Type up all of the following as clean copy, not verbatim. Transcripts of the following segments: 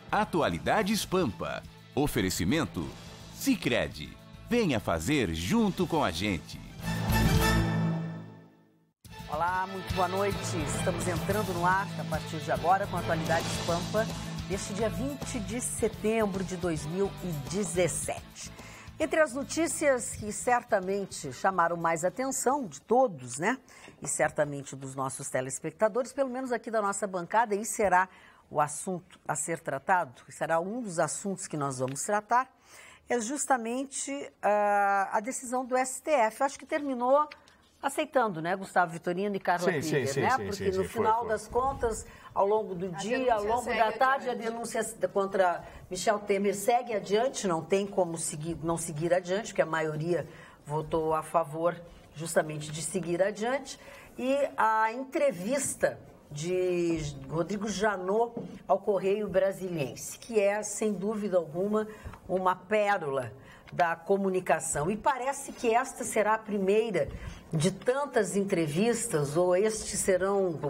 Atualidades Pampa. Oferecimento Sicredi. Venha fazer junto com a gente. Olá, muito boa noite. Estamos entrando no ar a partir de agora com Atualidades Pampa, deste dia 20 de setembro de 2017. Entre as notícias que certamente chamaram mais atenção de todos, né? E certamente dos nossos telespectadores, pelo menos aqui da nossa bancada, e será o assunto a ser tratado, será um dos assuntos que nós vamos tratar, é justamente a decisão do STF. Acho que terminou aceitando, né, Gustavo Vitorino e Carla Krieger, né? Porque no final das contas, ao longo do dia, ao longo da tarde, a denúncia contra Michel Temer segue adiante, não tem como não seguir adiante, porque a maioria votou a favor justamente de seguir adiante. E a entrevista de Rodrigo Janot ao Correio Brasiliense, que é, sem dúvida alguma, uma pérola da comunicação. E parece que esta será a primeira de tantas entrevistas, ou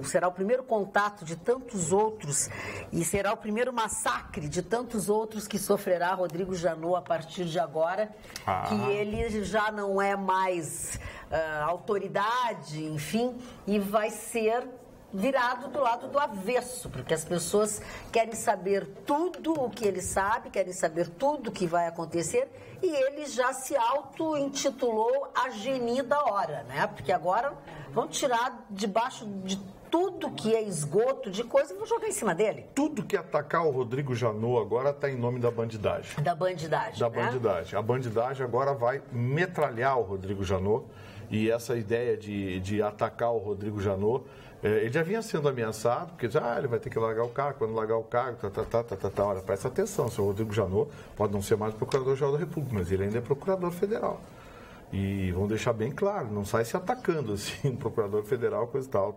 será o primeiro contato de tantos outros, e será o primeiro massacre de tantos outros que sofrerá Rodrigo Janot a partir de agora, que ele já não é mais autoridade, enfim, e vai ser virado do lado do avesso, porque as pessoas querem saber tudo o que ele sabe, querem saber tudo o que vai acontecer, e ele já se auto-intitulou a geni da hora, né? Porque agora vão tirar debaixo de tudo que é esgoto de coisa e vão jogar em cima dele. Tudo que atacar o Rodrigo Janot agora está em nome da bandidagem. Da bandidagem, Da né? bandidagem. A bandidagem agora vai metralhar o Rodrigo Janot, e essa ideia de atacar o Rodrigo Janot, ele já vinha sendo ameaçado, porque ele vai ter que largar o cargo, quando largar o cargo, Olha, presta atenção, o senhor Rodrigo Janot pode não ser mais procurador-geral da República, mas ele ainda é procurador federal. E vamos deixar bem claro, não sai se atacando assim, procurador federal, coisa e tal,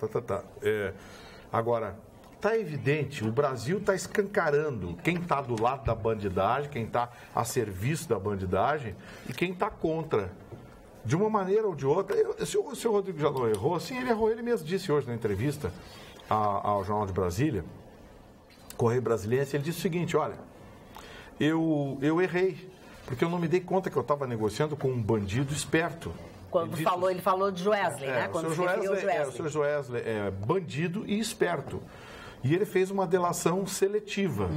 Agora, está evidente, o Brasil está escancarando quem está do lado da bandidagem, quem está a serviço da bandidagem e quem está contra. De uma maneira ou de outra, se o senhor Rodrigo Janot errou, sim, ele errou. Ele mesmo disse hoje na entrevista ao Jornal de Brasília, Correio Brasiliense, ele disse o seguinte: olha, eu errei, porque eu não me dei conta que eu estava negociando com um bandido esperto. Quando ele falou de Joesley, né? Quando o senhor Joesley é bandido e esperto. E ele fez uma delação seletiva.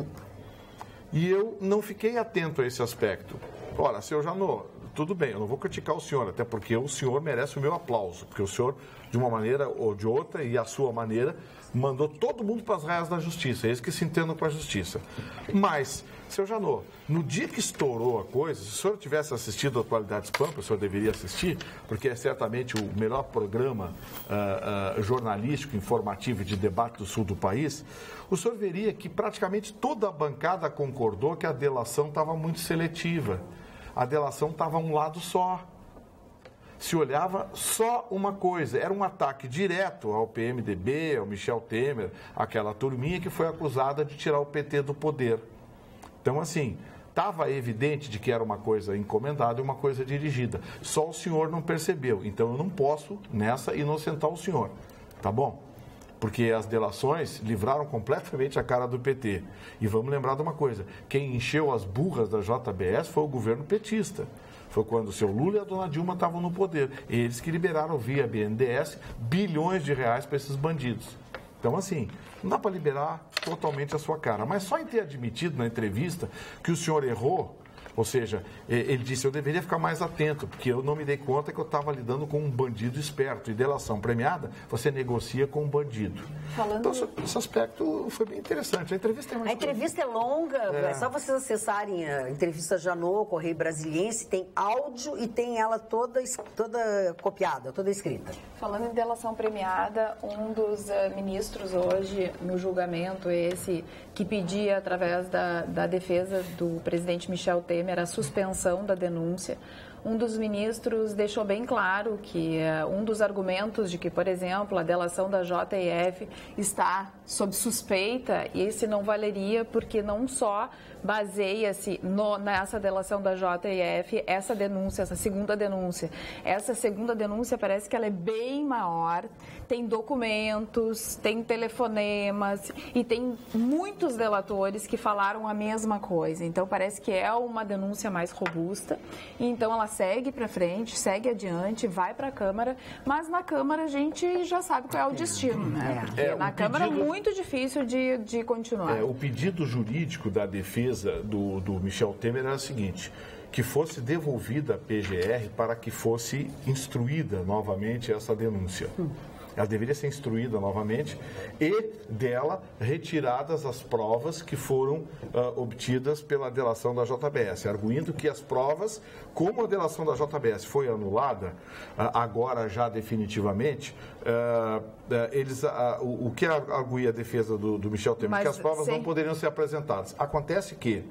E eu não fiquei atento a esse aspecto. Olha, senhor Janot, tudo bem, eu não vou criticar o senhor, até porque o senhor merece o meu aplauso, porque o senhor, de uma maneira ou de outra, e a sua maneira, mandou todo mundo para as raias da justiça, eles que se entendam com a justiça. Mas, senhor Janot, no dia que estourou a coisa, se o senhor tivesse assistido a Atualidades Pampa, o senhor deveria assistir, porque é certamente o melhor programa jornalístico, informativo e de debate do sul do país, o senhor veria que praticamente toda a bancada concordou que a delação estava muito seletiva. A delação estava a um lado só. Se olhava só uma coisa. Era um ataque direto ao PMDB, ao Michel Temer, aquela turminha que foi acusada de tirar o PT do poder. Então, assim, estava evidente de que era uma coisa encomendada e uma coisa dirigida. Só o senhor não percebeu. Então, eu não posso, nessa, inocentar o senhor. Tá bom? Porque as delações livraram completamente a cara do PT. E vamos lembrar de uma coisa, quem encheu as burras da JBS foi o governo petista. Foi quando o seu Lula e a dona Dilma estavam no poder. Eles que liberaram via BNDES bilhões de reais para esses bandidos. Então, assim, não dá para liberar totalmente a sua cara. Mas só em ter admitido na entrevista que o senhor errou, ou seja, ele disse, eu deveria ficar mais atento, porque eu não me dei conta que eu estava lidando com um bandido esperto. E delação premiada, você negocia com um bandido. Então, esse aspecto foi bem interessante. A entrevista é mais... A entrevista é longa, é só vocês acessarem a entrevista Janot, Correio Brasiliense, tem áudio e tem ela toda copiada, toda escrita. Falando em delação premiada, um dos ministros hoje, no julgamento esse, que pedia, através da defesa do presidente Michel Temer, a suspensão da denúncia. um dos ministros deixou bem claro que um dos argumentos de que, por exemplo, a delação da JF está sob suspeita, esse não valeria porque não só baseia-se nessa delação da JF, essa denúncia, essa segunda denúncia. Essa segunda denúncia parece que ela é bem maior, tem documentos, tem telefonemas e tem muitos delatores que falaram a mesma coisa. Então, parece que é uma denúncia mais robusta. Então, ela segue para frente, segue adiante, vai para a Câmara, mas na Câmara a gente já sabe qual é o destino, né? Na Câmara é muito difícil de continuar. O pedido jurídico da defesa do Michel Temer era o seguinte: que fosse devolvida a PGR para que fosse instruída novamente essa denúncia. Ela deveria ser instruída novamente e dela retiradas as provas que foram obtidas pela delação da JBS, arguindo que as provas, como a delação da JBS foi anulada, agora já definitivamente, o que arguía a defesa do Michel Temer? Que as provas não poderiam ser apresentadas. Acontece que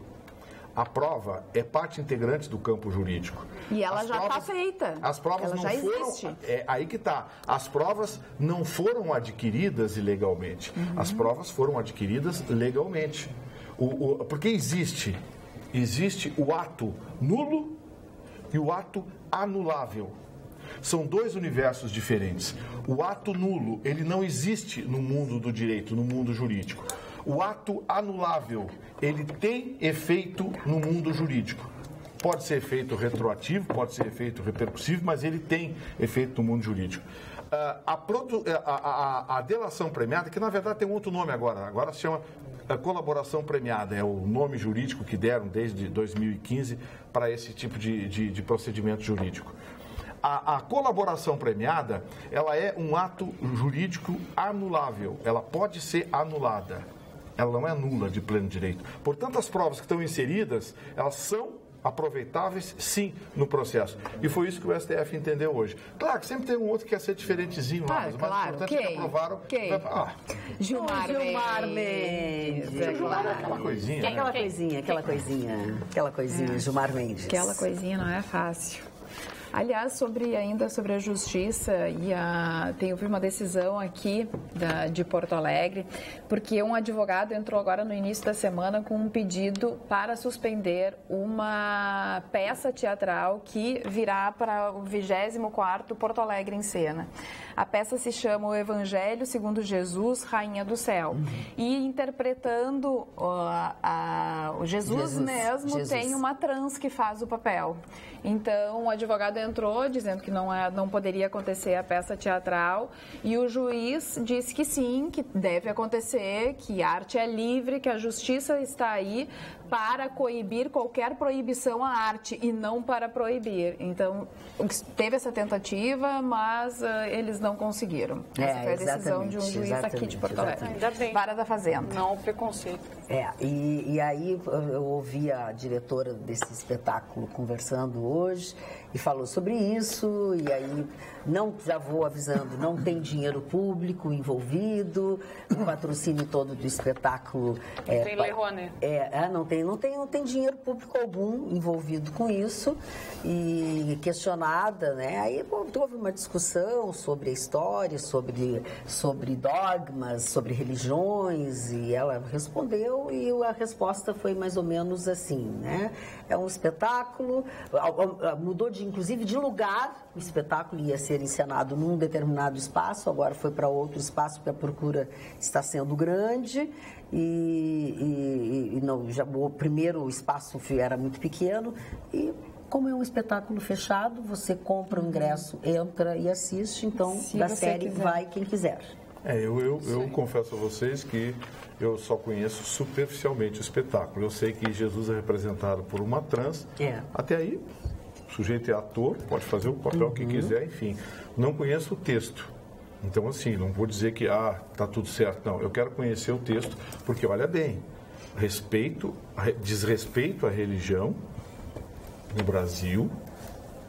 a prova é parte integrante do campo jurídico. E ela já está feita. As provas ela não já foram. Existe. Aí que está. As provas não foram adquiridas ilegalmente. As provas foram adquiridas legalmente. Porque existe o ato nulo e o ato anulável. São dois universos diferentes. O ato nulo, ele não existe no mundo do direito, no mundo jurídico. O ato anulável, ele tem efeito no mundo jurídico. Pode ser efeito retroativo, pode ser efeito repercussivo, mas ele tem efeito no mundo jurídico. A delação premiada, que na verdade tem um outro nome agora se chama colaboração premiada, é o nome jurídico que deram desde 2015 para esse tipo de procedimento jurídico. A colaboração premiada, ela é um ato jurídico anulável, ela pode ser anulada. Ela não é nula de pleno direito. Portanto, as provas que estão inseridas, elas são aproveitáveis, sim, no processo. E foi isso que o STF entendeu hoje. Claro que sempre tem um outro que quer ser diferentezinho lá, mas claro. o importante é que aprovaram... Gilmar Mendes. Aquela coisinha. Aquela coisinha, Gilmar Mendes. Aquela coisinha não é fácil. Aliás, ainda sobre a justiça, houve uma decisão aqui de Porto Alegre, porque um advogado entrou agora no início da semana com um pedido para suspender uma peça teatral que virá para o 24º Porto Alegre em Cena. A peça se chama O Evangelho segundo Jesus, Rainha do Céu. E interpretando o Jesus mesmo, tem uma trans que faz o papel. Então, o advogado entrou dizendo que não poderia acontecer a peça teatral e o juiz disse que sim, que deve acontecer, que a arte é livre, que a justiça está aí para coibir qualquer proibição à arte e não para proibir. Então, teve essa tentativa, mas eles não conseguiram. Essa foi a decisão de um juiz aqui de Porto Alegre. Ainda bem. Vara da Fazenda. Não, preconceito. E aí eu ouvi a diretora desse espetáculo conversando hoje e falou sobre isso, e aí já vou avisando, não tem dinheiro público envolvido, o patrocínio todo do espetáculo... Tem Lei Rouanet. Não tem dinheiro público algum envolvido com isso, e questionada, né? Aí houve uma discussão sobre a história, sobre dogmas, sobre religiões, e ela respondeu, e a resposta foi mais ou menos assim, né? É um espetáculo, mudou inclusive de lugar, o espetáculo ia ser encenado num determinado espaço, agora foi para outro espaço porque a procura está sendo grande o primeiro espaço era muito pequeno e como é um espetáculo fechado, você compra o ingresso, entra e assiste, então da série vai quem quiser. Eu confesso a vocês que eu só conheço superficialmente o espetáculo. Eu sei que Jesus é representado por uma trans, até aí o sujeito é ator, pode fazer o papel que quiser, enfim. Não conheço o texto. Então, assim, não vou dizer que, tá tudo certo. Não, eu quero conhecer o texto, porque, olha bem, desrespeito à religião no Brasil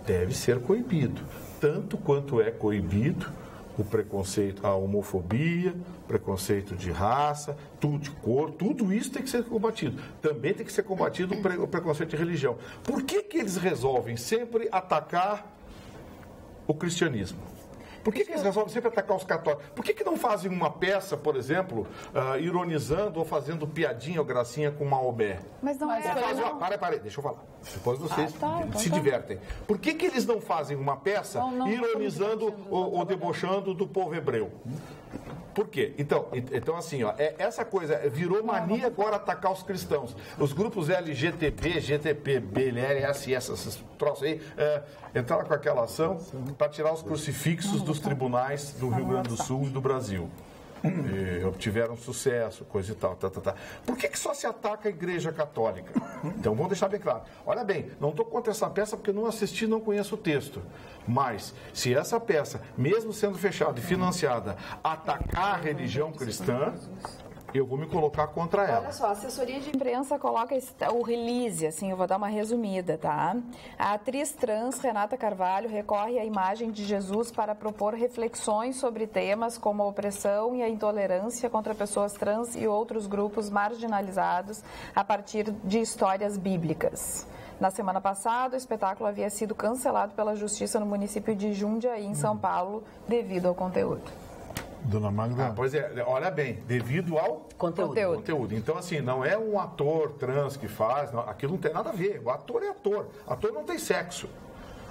deve ser coibido. Tanto quanto é coibido o preconceito, a homofobia, preconceito de raça, tudo de cor, tudo isso tem que ser combatido. Também tem que ser combatido o preconceito de religião. Por que eles resolvem sempre atacar o cristianismo? Por que eles resolvem sempre atacar os católicos? Por que não fazem uma peça, por exemplo, ironizando ou fazendo piadinha ou gracinha com Maomé? Mas não é... Para, deixa eu falar. Depois vocês se divertem. Por que eles não fazem uma peça ironizando ou debochando do povo hebreu? Por quê? Então assim, ó, essa coisa virou mania agora atacar os cristãos. Os grupos LGTB, GTP, BLRS, esses troços aí, entraram com aquela ação para tirar os crucifixos dos tribunais do Rio Grande do Sul e do Brasil. E obtiveram sucesso, coisa e tal. Por que só se ataca a Igreja Católica? Então, vamos deixar bem claro. Olha bem, não estou contra essa peça porque não assisti, não conheço o texto. Mas, se essa peça, mesmo sendo fechada e financiada, atacar a religião cristã, eu vou me colocar contra ela. Olha só, a assessoria de imprensa coloca o release, assim, eu vou dar uma resumida, tá? A atriz trans Renata Carvalho recorre à imagem de Jesus para propor reflexões sobre temas como a opressão e a intolerância contra pessoas trans e outros grupos marginalizados a partir de histórias bíblicas. Na semana passada, o espetáculo havia sido cancelado pela Justiça no município de Jundiaí, em São Paulo, devido ao conteúdo. Dona Magda. Pois é, olha bem, devido ao conteúdo. Então, assim, não é um ator trans que faz, não, aquilo não tem nada a ver. O ator é ator. Ator não tem sexo.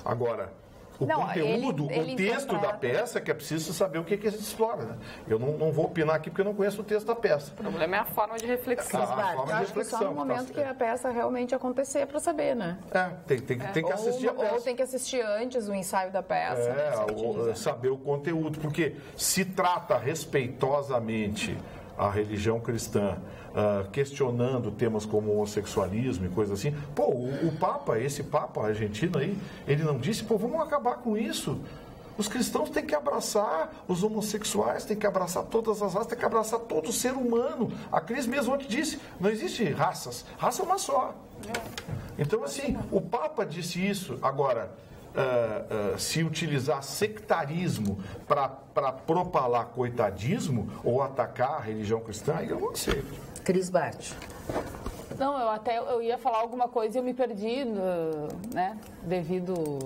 Agora, o conteúdo, o texto da peça, que é preciso saber o que se explora. Né? Eu não vou opinar aqui porque eu não conheço o texto da peça. O problema é a forma de reflexão. Acho que só no momento que a peça realmente acontecer para saber, né? Tem que assistir a peça. Ou tem que assistir antes o ensaio da peça. Saber o conteúdo. Porque se trata respeitosamente a religião cristã, questionando temas como homossexualismo e coisa assim. Pô, o Papa, esse Papa argentino aí, ele não disse, vamos acabar com isso. Os cristãos têm que abraçar os homossexuais, têm que abraçar todas as raças, têm que abraçar todo ser humano. A Cris mesmo ontem disse, não existe raças, raça é uma só. Então, assim, o Papa disse isso. Agora, se utilizar sectarismo para propalar coitadismo ou atacar a religião cristã, eu não sei. Cris Bart. Não, eu ia falar alguma coisa e eu me perdi, né, devido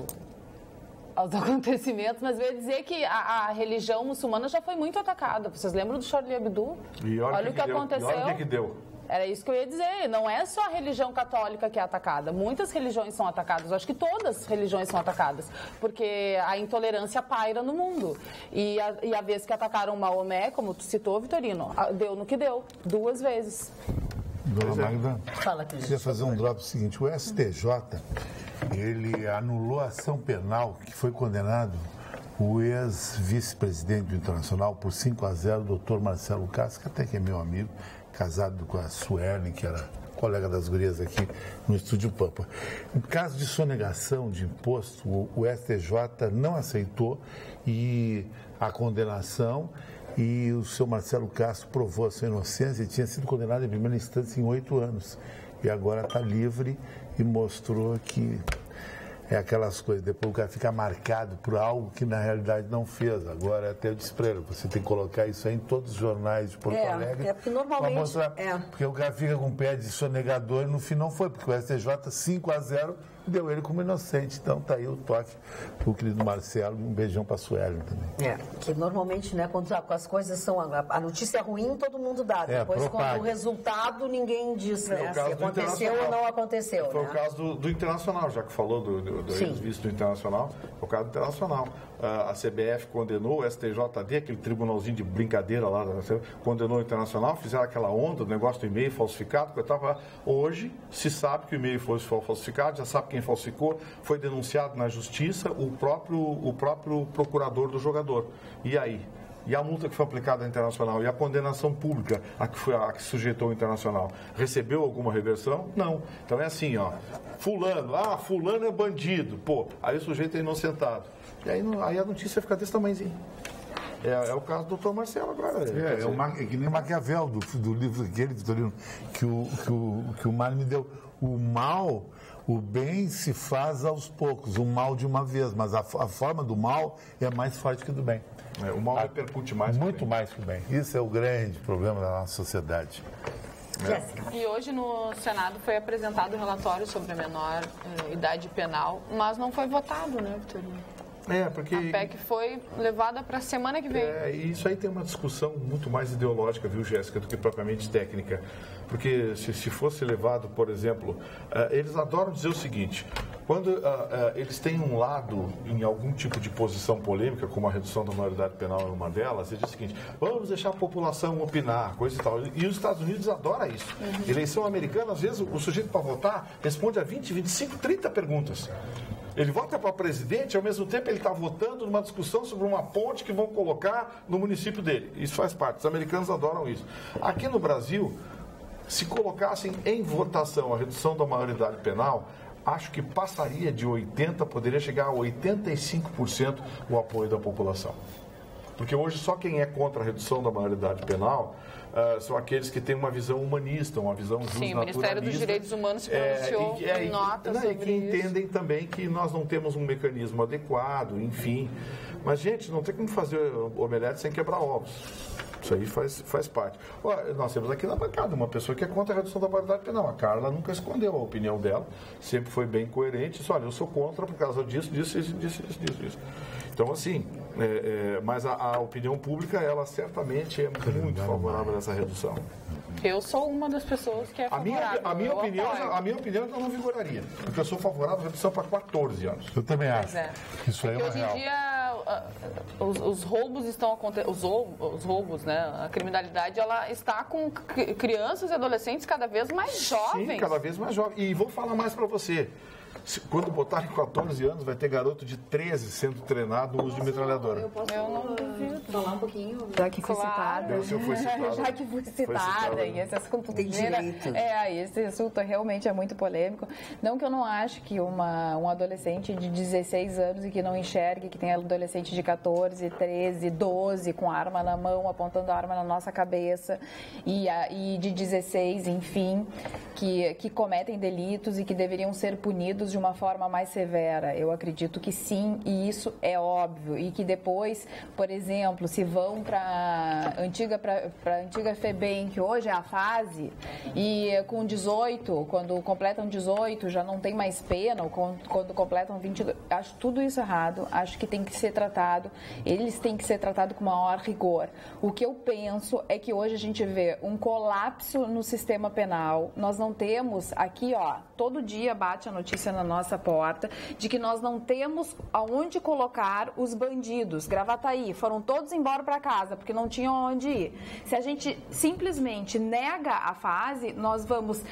aos acontecimentos, mas eu ia dizer que a religião muçulmana já foi muito atacada. Vocês lembram do Charlie Hebdo? E olha o que aconteceu. Olha o que deu. Era isso que eu ia dizer. Não é só a religião católica que é atacada. Muitas religiões são atacadas. Eu acho que todas as religiões são atacadas. Porque a intolerância paira no mundo. E a vez que atacaram Maomé, como tu citou, Vitorino, deu no que deu. 2 vezes. Dona Magda, fala, Cris. Queria fazer um drop seguinte. O STJ, ele anulou a ação penal que foi condenado o ex-vice-presidente do Internacional por 5-0, o doutor Marcelo Castro, que até que é meu amigo, casado com a Suelen, que era colega das gurias aqui no Estúdio Pampa. Em caso de sonegação de imposto, o STJ não aceitou a condenação e o seu Marcelo Castro provou a sua inocência e tinha sido condenado em primeira instância em 8 anos. E agora está livre e mostrou que é aquelas coisas, depois o cara fica marcado por algo que na realidade não fez. Agora até eu disse para ele, você tem que colocar isso aí em todos os jornais de Porto Alegre. Porque normalmente... Mostrar, porque o cara fica com o pé de sonegador e no fim não foi, porque o STJ 5-0 deu ele como inocente. Então tá aí o toque pro querido Marcelo, um beijão pra Suelen também. Que normalmente, né, quando as coisas são... A notícia ruim todo mundo dá. Depois, quando o resultado, ninguém diz, né, se aconteceu ou não aconteceu. Foi o caso do Internacional, já que falou do ex-vice do Internacional. Foi o caso do Internacional. A CBF condenou, o STJD, aquele tribunalzinho de brincadeira lá, condenou o Internacional, fizeram aquela onda, o negócio do e-mail falsificado. Hoje se sabe que o e-mail foi falsificado, já sabe quem falsificou, foi denunciado na justiça o próprio procurador do jogador. E aí? E a multa que foi aplicada ao Internacional? E a condenação pública a que sujeitou o Internacional? Recebeu alguma reversão? Não. Então é assim, ó. Fulano é bandido. Pô, aí o sujeito é inocentado. E aí a notícia fica desse tamanhozinho. É o caso do doutor Marcelo agora. É que nem Maquiavel, do livro aquele, Vitorino, que o Mário me deu. o mal, o bem se faz aos poucos, o mal de uma vez, mas a forma do mal é mais forte que do bem. O mal repercute mais. Muito mais que o bem. Isso é o grande problema da nossa sociedade. E hoje no Senado foi apresentado o relatório sobre a menor idade penal, mas não foi votado, né, Vitorino? Porque... A PEC foi levada para a semana que vem. E isso aí tem uma discussão muito mais ideológica, viu, Jéssica, do que propriamente técnica. Porque se fosse levado, por exemplo, eles adoram dizer o seguinte, quando eles têm um lado em algum tipo de posição polêmica, como a redução da maioridade penal é uma delas, eles dizem o seguinte, vamos deixar a população opinar, coisa e tal. E os Estados Unidos adoram isso. Eleição americana, às vezes, o sujeito para votar responde a 20, 25, 30 perguntas. Ele vota para presidente, ao mesmo tempo ele está votando numa discussão sobre uma ponte que vão colocar no município dele. Isso faz parte, os americanos adoram isso. Aqui no Brasil, se colocassem em votação a redução da maioridade penal, acho que passaria de 80%, poderia chegar a 85% o apoio da população. Porque hoje só quem é contra a redução da maioridade penal são aqueles que têm uma visão humanista, uma visão justnaturalista. Sim, o Ministério dos Direitos Humanos se pronunciou em nota sobre que entendem também que nós não temos um mecanismo adequado, enfim. Mas, gente, não tem como fazer omelete sem quebrar ovos. Isso aí faz parte. Nós temos aqui na bancada uma pessoa que é contra a redução da maioridade penal. A Carla nunca escondeu a opinião dela, sempre foi bem coerente. Disse, olha, eu sou contra por causa disso. Então, assim, mas a opinião pública, ela certamente é muito favorável a essa redução. Eu sou uma das pessoas que é favorável. A minha opinião eu não vigoraria, porque eu sou favorável à redução para 14 anos. Eu também acho. Isso aí é uma hoje real. em dia, os roubos estão acontecendo, os roubos, né? A criminalidade, ela está com crianças e adolescentes cada vez mais jovens. Sim, cada vez mais jovens. E vou falar mais para você. Quando botarem 14 anos, vai ter garoto de 13 sendo treinado no uso de metralhadora. Eu não duvido. Falar um pouquinho. Já que fui citada. Já que fui citada. E esse assunto tem direito. Esse assunto realmente é muito polêmico. Não que eu não ache que um adolescente de 16 anos e que não enxergue, que tem adolescente de 14, 13, 12 com arma na mão, apontando a arma na nossa cabeça e de 16, enfim, que cometem delitos e que deveriam ser punidos de uma forma mais severa. Eu acredito que sim, e isso é óbvio. E que depois, por exemplo, se vão para a antiga FEBEM, que hoje é a fase, e com 18, quando completam 18, já não tem mais pena, ou quando completam 22. Acho tudo isso errado, acho que tem que ser tratado, eles têm que ser tratados com maior rigor. O que eu penso é que hoje a gente vê um colapso no sistema penal. Nós não temos aqui, todo dia bate a notícia na nossa porta de que nós não temos aonde colocar os bandidos. Gravataí, foram todos embora para casa porque não tinham onde ir. Se a gente simplesmente nega a fase, nós vamos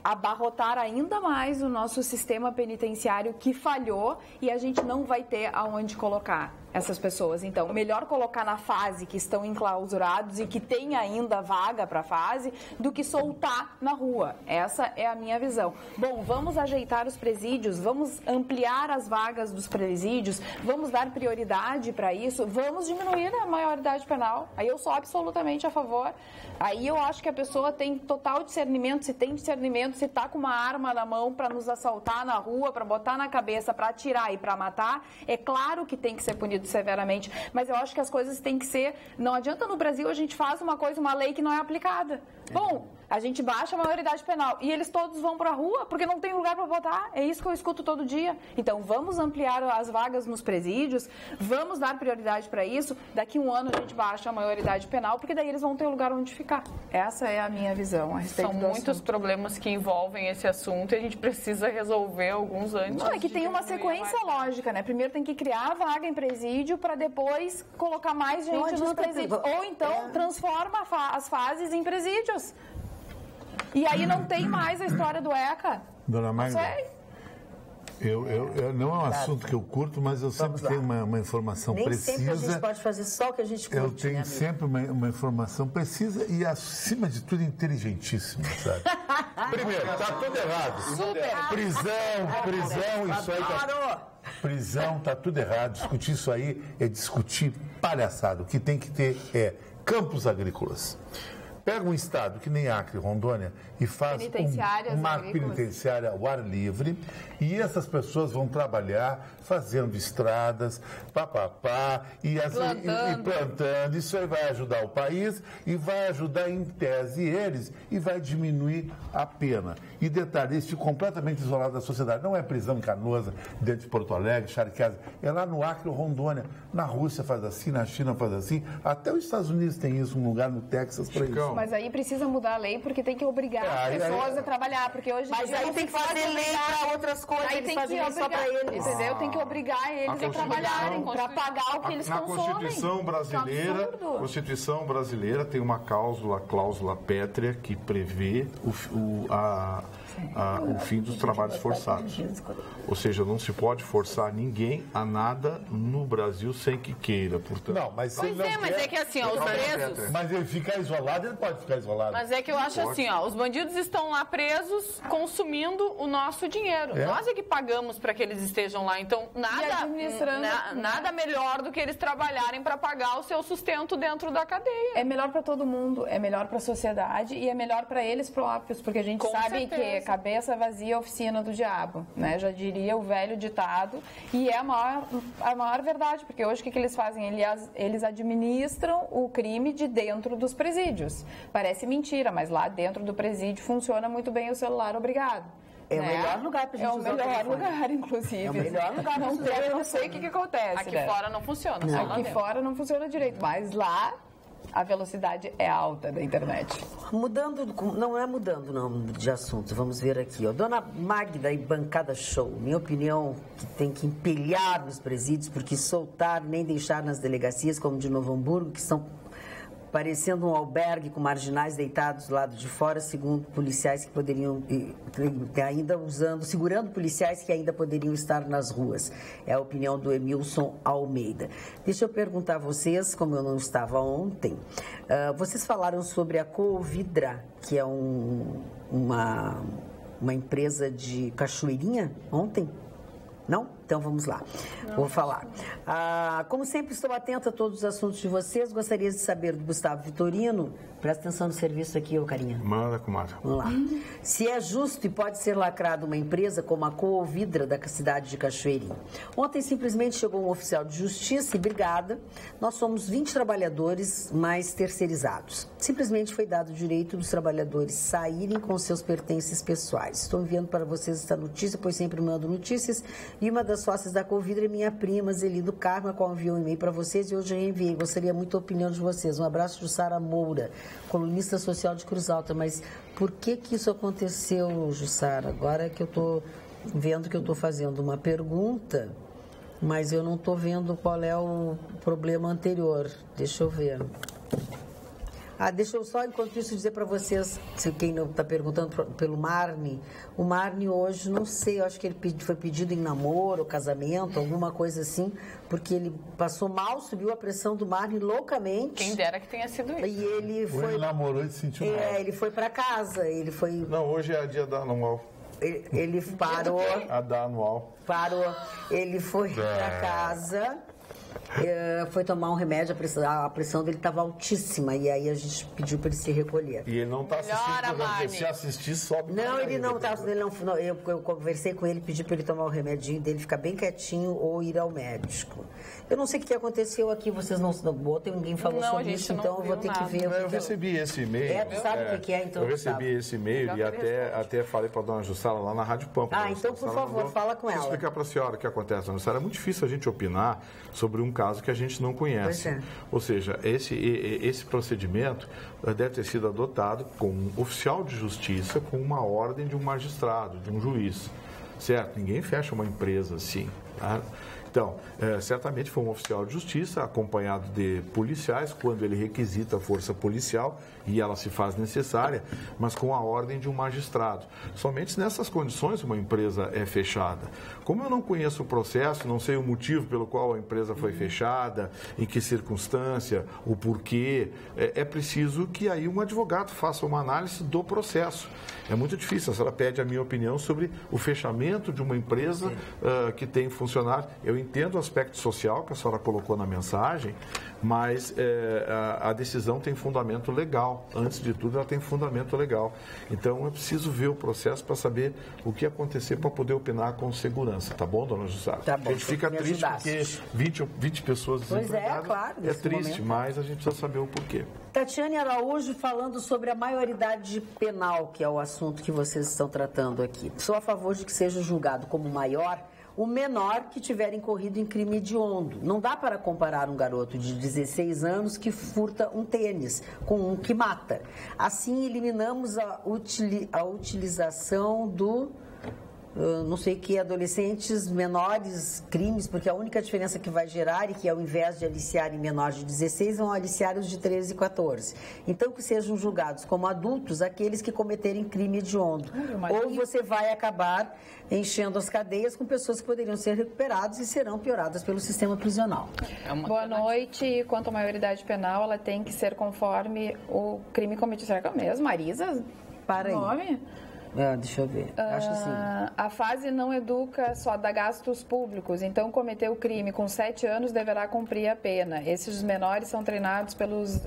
abarrotar ainda mais o nosso sistema penitenciário que falhou e a gente não vai ter aonde colocar essas pessoas. Então, melhor colocar na fase que estão enclausurados e que tem ainda vaga para a fase do que soltar na rua. Essa é a minha visão. Bom, vamos ajeitar os presídios, vamos ampliar as vagas dos presídios, vamos dar prioridade para isso, vamos diminuir a maioridade penal. Aí eu sou absolutamente a favor. Aí eu acho que a pessoa tem total discernimento, se tem discernimento, se está com uma arma na mão para nos assaltar na rua, para botar na cabeça, para atirar e para matar, é claro que tem que ser punido severamente, mas eu acho que as coisas têm que ser, não adianta no Brasil a gente faz uma lei que não é aplicada. Bom, a gente baixa a maioridade penal e eles todos vão para a rua porque não tem lugar para votar, é isso que eu escuto todo dia. Então vamos ampliar as vagas nos presídios, vamos dar prioridade para isso, daqui um ano a gente baixa a maioridade penal porque daí eles vão ter lugar onde ficar. Essa é a minha visão a respeito do assunto. São muitos problemas que envolvem esse assunto e a gente precisa resolver alguns antes. Não, é que tem uma sequência lógica, né? Primeiro tem que criar a vaga em presídio para depois colocar mais gente nos presídios. Ou então transforma as fases em presídios. E aí não tem mais a história do ECA. Dona Magda, não é um assunto que eu curto, mas eu sempre tenho uma informação precisa. Nem sempre a gente pode fazer só o que a gente curte. Eu tenho sempre uma informação precisa e, acima de tudo, inteligentíssima, sabe? Primeiro, tá tudo errado. Super. Prisão, isso aí prisão, tá tudo errado. Discutir isso aí é discutir palhaçada. O que tem que ter é campos agrícolas. Pega um estado que nem Acre, Rondônia, e faz uma penitenciária ao ar livre, e essas pessoas vão trabalhar fazendo estradas, e plantando. Isso aí vai ajudar o país e vai ajudar, em tese, eles, e vai diminuir a pena. E detalhe, isso completamente isolado da sociedade. Não é prisão em Canoas, dentro de Porto Alegre, Charqueada, é lá no Acre, Rondônia. Na Rússia faz assim, na China faz assim, até os Estados Unidos tem isso, um lugar no Texas para isso. Mas aí precisa mudar a lei, porque tem que obrigar as pessoas a trabalhar, porque hoje... Mas aí tem que fazer lei para outras coisas, aí eles tem fazem que só para eles. Entendeu? Tem que obrigar eles a trabalharem para pagar o que eles consomem. Na Constituição brasileira tem uma cláusula pétrea que prevê o fim dos trabalhos forçados. Ou seja, não se pode forçar ninguém a nada no Brasil sem que queira, portanto. Não, mas mas é que assim, ó, os presos... Mas ele ficar isolado, ele pode ficar isolado. Mas é que eu acho assim, ó, os bandidos estão lá presos consumindo o nosso dinheiro. Nós é que pagamos para que eles estejam lá, então nada melhor do que eles trabalharem para pagar o seu sustento dentro da cadeia. É melhor para todo mundo, é melhor para a sociedade e é melhor para eles próprios, porque a gente sabe que cabeça vazia é oficina do diabo, né? Já diria o velho ditado, e é a maior verdade, porque hoje o que eles fazem? Eles administram o crime de dentro dos presídios. Parece mentira, mas lá dentro do presídio funciona muito bem o celular obrigado. É o melhor lugar para a gente usar o telefone. É o melhor lugar, inclusive. É o melhor lugar para usar. Eu não sei o que acontece. Aqui fora não funciona. Aqui fora não funciona direito, mas lá a velocidade é alta da internet. Não é mudando de assunto, vamos ver aqui. Ó. Dona Magda e Bancada Show, minha opinião que tem que empilhar nos presídios, porque soltar nem deixar nas delegacias, como de Novo Hamburgo, que estão parecendo um albergue com marginais deitados do lado de fora, segundo policiais que poderiam, segurando policiais que ainda poderiam estar nas ruas. É a opinião do Emilson Almeida. Deixa eu perguntar a vocês, como eu não estava ontem, vocês falaram sobre a Covidra, que é uma empresa de Cachoeirinha, ontem? Não? Então vamos lá. Vou falar. Como sempre, estou atenta a todos os assuntos de vocês. Gostaria de saber do Gustavo Vitorino. Presta atenção no serviço aqui, ô Carinha. Manda, comadre. Vamos lá. Se é justo e pode ser lacrada uma empresa como a Covidra da cidade de Cachoeirinha. Ontem simplesmente chegou um oficial de justiça e brigada. Nós somos 20 trabalhadores mais terceirizados. Simplesmente foi dado o direito dos trabalhadores saírem com seus pertences pessoais. Estou enviando para vocês esta notícia, pois sempre mando notícias. E uma das sócias da Covidra é minha prima, Zeli do Carmo, a qual enviou um e-mail para vocês e hoje eu enviei. Gostaria muito da opinião de vocês. Um abraço de Jussara Moura, colunista social de Cruz Alta. Mas por que isso aconteceu, Jussara? Agora é que eu estou vendo que eu estou fazendo uma pergunta, mas eu não estou vendo qual é o problema anterior. Deixa eu ver. Deixa eu só, enquanto isso, dizer para vocês, se quem não está perguntando pelo Marne, o Marne hoje, não sei, eu acho que ele foi pedido em namoro, casamento, alguma coisa assim, porque ele passou mal, subiu a pressão do Marne loucamente. Quem dera que tenha sido isso. E ele foi... Ele namorou e se sentiu mal. Ele foi para casa, ele foi... Não, hoje é a dia da anual. Ele parou... A da anual. Parou, ele foi para casa... foi tomar um remédio, a pressão dele estava altíssima e aí a gente pediu para ele se recolher. E ele não está assistindo, porque se assistir, sobe. Não, ele não está. Eu conversei com ele, pedi para ele tomar o remedinho dele, ficar bem quietinho ou ir ao médico. Eu não sei o que aconteceu aqui, vocês não botam, ninguém falou sobre isso, então eu vou ter que ver. Eu recebi esse e-mail. Tu sabe o que é, então? Eu recebi esse e-mail e até falei para a dona Jussara lá na Rádio Pampa. Então, por favor, fala com ela. Vou explicar para a senhora o que acontece, dona Jussara. É muito difícil a gente opinar sobre um caso que a gente não conhece. Pois é. Ou seja, esse procedimento deve ter sido adotado com um oficial de justiça, com uma ordem de um magistrado, de um juiz. Certo? Ninguém fecha uma empresa assim. Tá? Então, certamente foi um oficial de justiça, acompanhado de policiais, quando ele requisita a força policial, e ela se faz necessária, mas com a ordem de um magistrado. Somente nessas condições uma empresa é fechada. Como eu não conheço o processo, não sei o motivo pelo qual a empresa foi fechada, em que circunstância, o porquê, é preciso que aí um advogado faça uma análise do processo. É muito difícil, a senhora pede a minha opinião sobre o fechamento de uma empresa que tem funcionário. Eu entendo o aspecto social que a senhora colocou na mensagem, mas a decisão tem fundamento legal. Antes de tudo, ela tem fundamento legal. Então, eu preciso ver o processo para saber o que acontecer para poder opinar com segurança. Tá bom, dona Jussara? Tá bom, a gente fica triste porque 20 pessoas desempregadas. Claro. É triste, mas a gente precisa saber o porquê. Tatiane Araújo falando sobre a maioridade penal, que é o assunto que vocês estão tratando aqui. Sou a favor de que seja julgado como maior o menor que tiver incorrido em crime hediondo. Não dá para comparar um garoto de 16 anos que furta um tênis com um que mata. Assim, eliminamos a utilização do... não sei que adolescentes menores crimes, porque a única diferença que vai gerar e que ao invés de aliciar em menores de 16, vão aliciar os de 13 e 14. Então que sejam julgados como adultos aqueles que cometerem crime hediondo. Ou você vai acabar enchendo as cadeias com pessoas que poderiam ser recuperadas e serão pioradas pelo sistema prisional. Boa noite. Quanto à maioridade penal, ela tem que ser conforme o crime cometido. Será que é o mesmo? Marisa? Para aí. Nome? Deixa eu ver. Acho que sim. A fase não educa, só dá gastos públicos. Então, cometeu o crime com 7 anos, deverá cumprir a pena. Esses menores são treinados pelos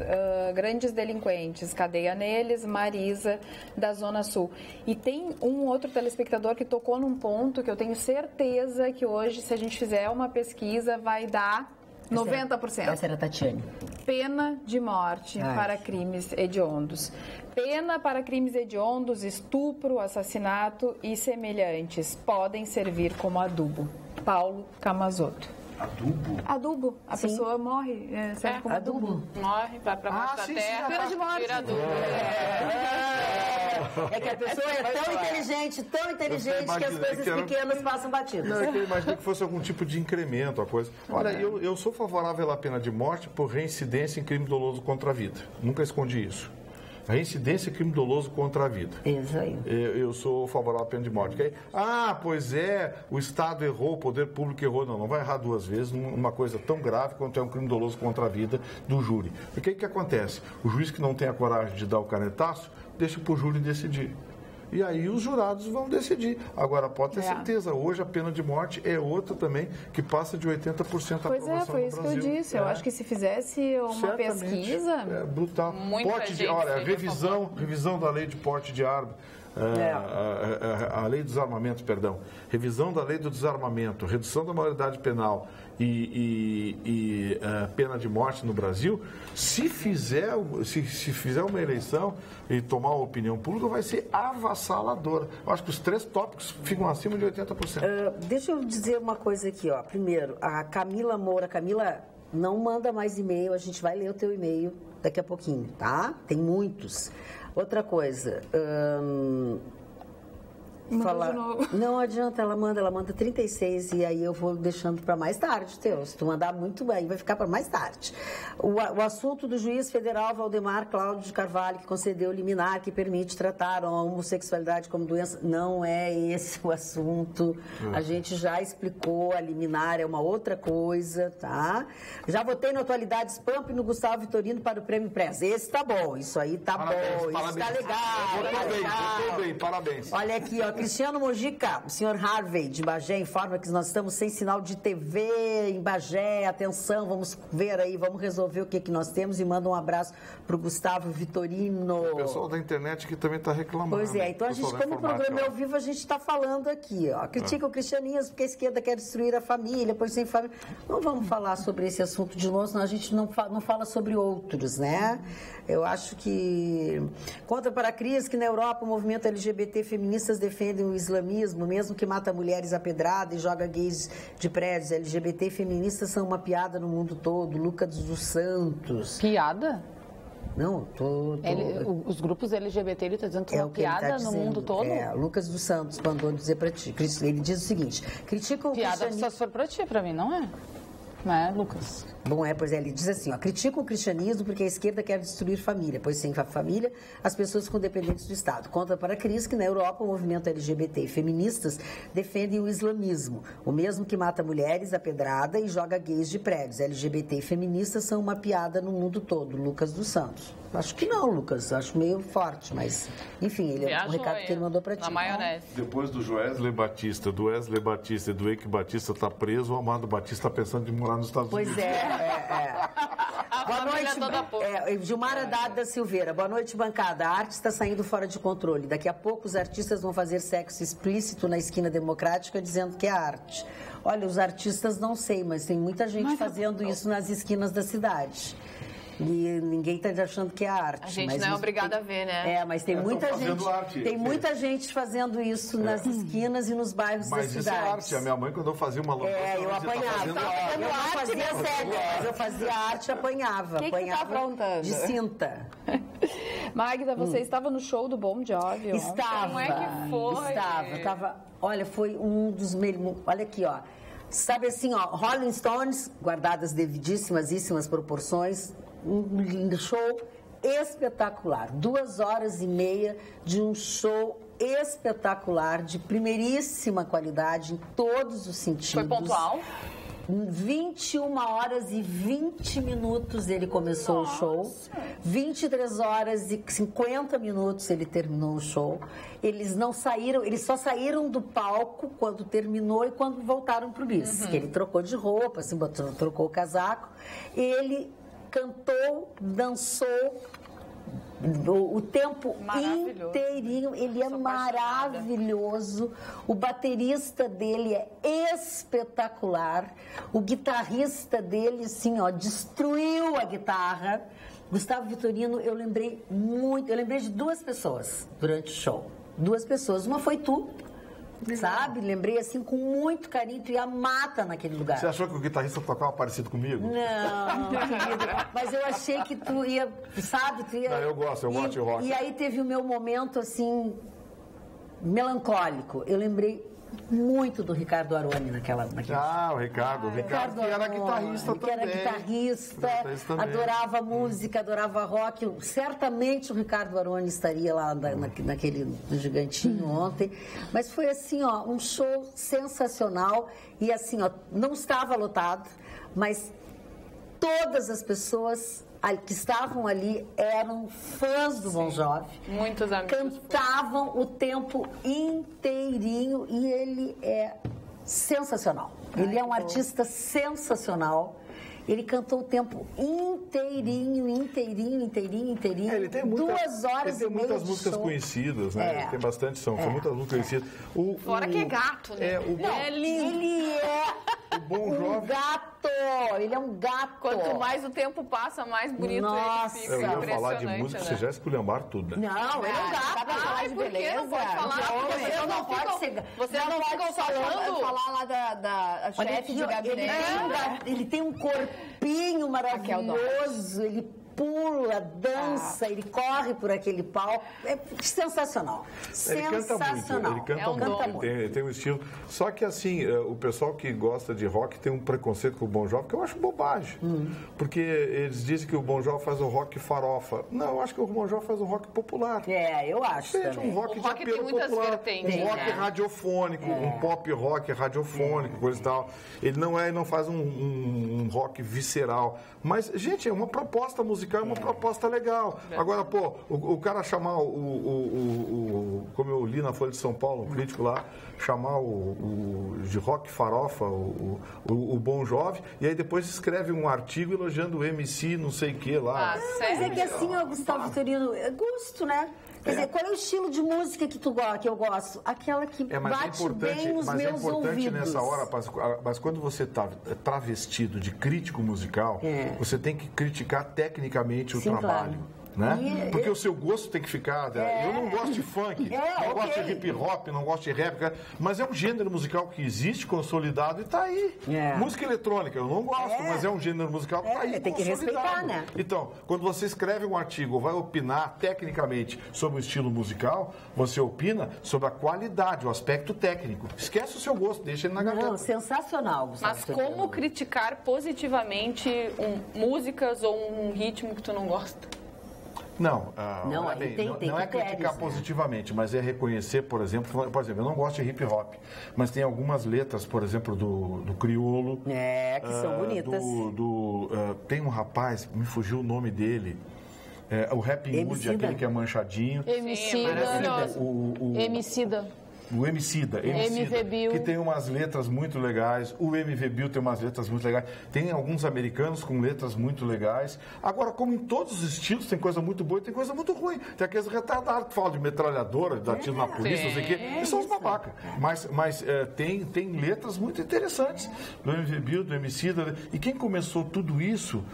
grandes delinquentes. Cadeia neles, Marisa, da Zona Sul. E tem um outro telespectador que tocou num ponto que eu tenho certeza que hoje, se a gente fizer uma pesquisa, vai dar 90%. Essa era a Tatiane. Pena de morte para crimes hediondos. Pena para crimes hediondos, estupro, assassinato e semelhantes podem servir como adubo. Paulo Camazotto. Adubo? Adubo. A pessoa morre, serve como adubo. Morre, vai para baixo da terra. Pena de morte. Vira adubo. É que a pessoa é tão inteligente que as coisas pequenas passam batidas. Não, eu imaginei que fosse algum tipo de incremento a coisa. Olha, eu sou favorável à pena de morte por reincidência em crime doloso contra a vida. Nunca escondi isso. A reincidência é crime doloso contra a vida. Isso aí. Eu sou favorável à pena de morte. Pois é, o Estado errou, o poder público errou. Não vai errar 2 vezes numa coisa tão grave quanto é um crime doloso contra a vida do júri. Porque o que acontece? O juiz que não tem a coragem de dar o canetaço, deixa para o júri decidir. E aí os jurados vão decidir. Agora, pode ter certeza, hoje a pena de morte é outra também, que passa de 80% a aprovação no Brasil. Pois é, foi isso que eu disse. Eu acho que se fizesse uma pesquisa... É brutal. Revisão da lei de porte de arma. A lei do desarmamento, perdão. Revisão da lei do desarmamento, redução da maioridade penal e pena de morte no Brasil. Se fizer uma eleição e tomar uma opinião pública, vai ser avassaladora. Eu acho que os 3 tópicos ficam acima de 80%. Deixa eu dizer uma coisa aqui, ó. Primeiro, a Camila Moura. Camila, não manda mais e-mail, a gente vai ler o teu e-mail daqui a pouquinho, tá? Tem muitos. Outra coisa, não adianta, ela manda 36 e aí eu vou deixando para mais tarde, se tu mandar muito bem, vai ficar para mais tarde. O assunto do juiz federal Valdemar Cláudio de Carvalho, que concedeu liminar que permite tratar a homossexualidade como doença, não é esse o assunto. A gente já explicou, a liminar é uma outra coisa, tá? Já votei no Atualidades Pampa e no Gustavo Vitorino para o Prêmio Press. Esse tá bom, isso aí tá bom, isso tá legal. Votou bem, parabéns. Olha aqui, ó. Cristiano Mojica, o senhor Harvey de Bagé informa que nós estamos sem sinal de TV em Bagé. Atenção, vamos ver aí, vamos resolver o que nós temos e manda um abraço para o Gustavo Vitorino. O pessoal da internet que também está reclamando. Pois é, então a gente, como o programa é ao vivo, a gente está falando aqui, ó. Critica o cristianismo porque a esquerda quer destruir a família, pois sem família. Não vamos falar sobre esse assunto de novo, senão a gente não fala sobre outros, né? Eu acho que... Conta para a Cris que na Europa o movimento LGBT feministas defendem o islamismo, mesmo que mata mulheres a pedrada e joga gays de prédios. LGBT feministas são uma piada no mundo todo. Lucas dos Santos. Piada? Não, os grupos LGBT, ele está dizendo que é uma piada no mundo todo? Lucas dos Santos mandou dizer para ti. Ele diz o seguinte, critica o piada só se for para ti, para mim não é. Não é, Lucas? Bom, pois ele diz assim, ó, critica o cristianismo porque a esquerda quer destruir família, pois sem família as pessoas ficam dependentes do Estado. Conta para a Cris que na Europa o movimento LGBT e feministas defendem o islamismo, o mesmo que mata mulheres a pedrada e joga gays de prédios. LGBT e feministas são uma piada no mundo todo. Lucas dos Santos. Acho que não, Lucas. Acho meio forte, mas enfim, o recado que ele mandou para ti. Na maionese. Depois do Joesley Batista, do Wesley Batista e do Eike Batista tá preso, o Amado Batista tá pensando em morar nos Estados Unidos. Pois é. Boa noite, Gilmar Haddad da Silveira. Boa noite, bancada. A arte está saindo fora de controle. Daqui a pouco os artistas vão fazer sexo explícito na esquina democrática dizendo que é arte. Olha, os artistas não sei, mas tem muita gente fazendo isso nas esquinas da cidade. E ninguém está achando que é arte. A gente não é obrigada a ver, né? Mas tem muita gente. Tem muita gente fazendo isso nas esquinas e nos bairros da cidade. Mas isso é arte. A minha mãe, quando eu fazia uma lambança, eu apanhava. Eu não fazia sério, mas eu fazia arte e apanhava. O que você tá aprontando? De cinta. Magda, você estava no show do Bon Jovi? Estava. Como é que foi? Estava. Olha, foi um dos melhores. Olha aqui, ó. Sabe assim, ó, Rolling Stones, guardadas devidíssimas proporções, um show espetacular. 2h30 de um show espetacular, de primeiríssima qualidade em todos os sentidos. Foi pontual? 21h20 ele começou o show. 23h50 ele terminou o show. Eles não saíram, eles só saíram do palco quando terminou e quando voltaram pro bis. Ele trocou de roupa, assim, trocou o casaco. Ele cantou, dançou o tempo inteirinho, ele é maravilhoso, o baterista dele é espetacular, o guitarrista dele, assim, ó, destruiu a guitarra. Gustavo Vitorino, eu lembrei de 2 pessoas durante o show, 2 pessoas, uma foi tu, sabe? Lembrei assim com muito carinho, tu ia mata naquele lugar. Você achou que o guitarrista tocava parecido comigo? Não, querido, mas eu achei que tu ia, sabe? Tu ia... Não, eu gosto de rock. E aí teve o meu momento, assim, melancólico. Eu lembrei muito do Ricardo Aroni naquela... O Ricardo que era guitarrista também. Que era guitarrista, adorava música, adorava rock. Certamente o Ricardo Aroni estaria lá naquele gigantinho ontem. Mas foi assim, ó, um show sensacional. E assim, ó, não estava lotado, mas todas as pessoas que estavam ali eram fãs do Bon Jovi. Muitos amigos. Cantavam o tempo inteirinho e ele é sensacional. Ele é um artista sensacional. Ele cantou o tempo inteirinho. Ele tem 2h30. Ele tem muitas músicas conhecidas, né? Ele tem bastante, são muitas músicas conhecidas. Fora que é gato, né? É lindo. Ele é o Bon Jovi. Um gato. Ele é um gato. Quanto mais o tempo passa, mais bonito Nossa, ele fica. Eu ia falar de música, né? você já esculhambaram tudo, né? Não, ele é um gato. Sabe falar de beleza? Não pode falar, Vocês não ficam falando? Falar lá da chefe de gabinete. Ele tem um corpinho maravilhoso, ele pula, dança, ele corre por aquele palco. É sensacional. Sensacional. Ele canta muito. Ele tem um estilo. Só que assim, o pessoal que gosta de rock tem um preconceito com o Bon Jovi que eu acho bobagem. Porque eles dizem que o Bon Jovi faz o rock farofa. Não, eu acho que o Bon Jovi faz o rock popular. Eu acho também. Um rock de apelo popular, um rock radiofônico, um pop rock radiofônico, coisa e tal. Ele não faz um rock visceral. Mas, gente, é uma proposta musical, é uma proposta legal. Agora, pô, o cara chamar como eu li na Folha de São Paulo, um crítico lá, chamar de rock farofa o Bon Jovi, e aí depois escreve um artigo elogiando o MC não sei o que lá. Mas é que assim, ó, Gustavo Vitorino, é gosto, né? Quer dizer, qual é o estilo de música que eu gosto? Aquela que bate bem nos meus ouvidos. É importante nessa hora, mas quando você está travestido de crítico musical, você tem que criticar tecnicamente o trabalho. Claro. Né? Porque o seu gosto tem que ficar... Eu não gosto de funk, não gosto de hip hop, não gosto de rap, mas é um gênero musical que existe, consolidado, e está aí. Música eletrônica, eu não gosto, mas é um gênero musical que está aí, tem que respeitar, né? Então, quando você escreve um artigo ou vai opinar tecnicamente sobre o estilo musical, você opina sobre a qualidade, o aspecto técnico. Esquece o seu gosto, deixa ele na gaveta. Não, sensacional, Gustavo. Mas como criticar positivamente músicas ou um ritmo que tu não gosta? Não, não é criticar positivamente, mas é reconhecer, por exemplo, eu não gosto de hip hop, mas tem algumas letras, por exemplo, do Criolo. Que são bonitas. Tem um rapaz, me fugiu o nome dele, O Rap Hood, aquele que é manchadinho. Emicida. O Emicida, que tem umas letras muito legais. O MV Bill tem umas letras muito legais. Tem alguns americanos com letras muito legais. Agora, como em todos os estilos, tem coisa muito boa e tem coisa muito ruim. Tem aqueles retardados que falam de metralhadora, dá tiro na polícia, não sei o quê. E são os babacas. Mas tem letras muito interessantes do MV Bill, do Emicida. E quem começou tudo isso...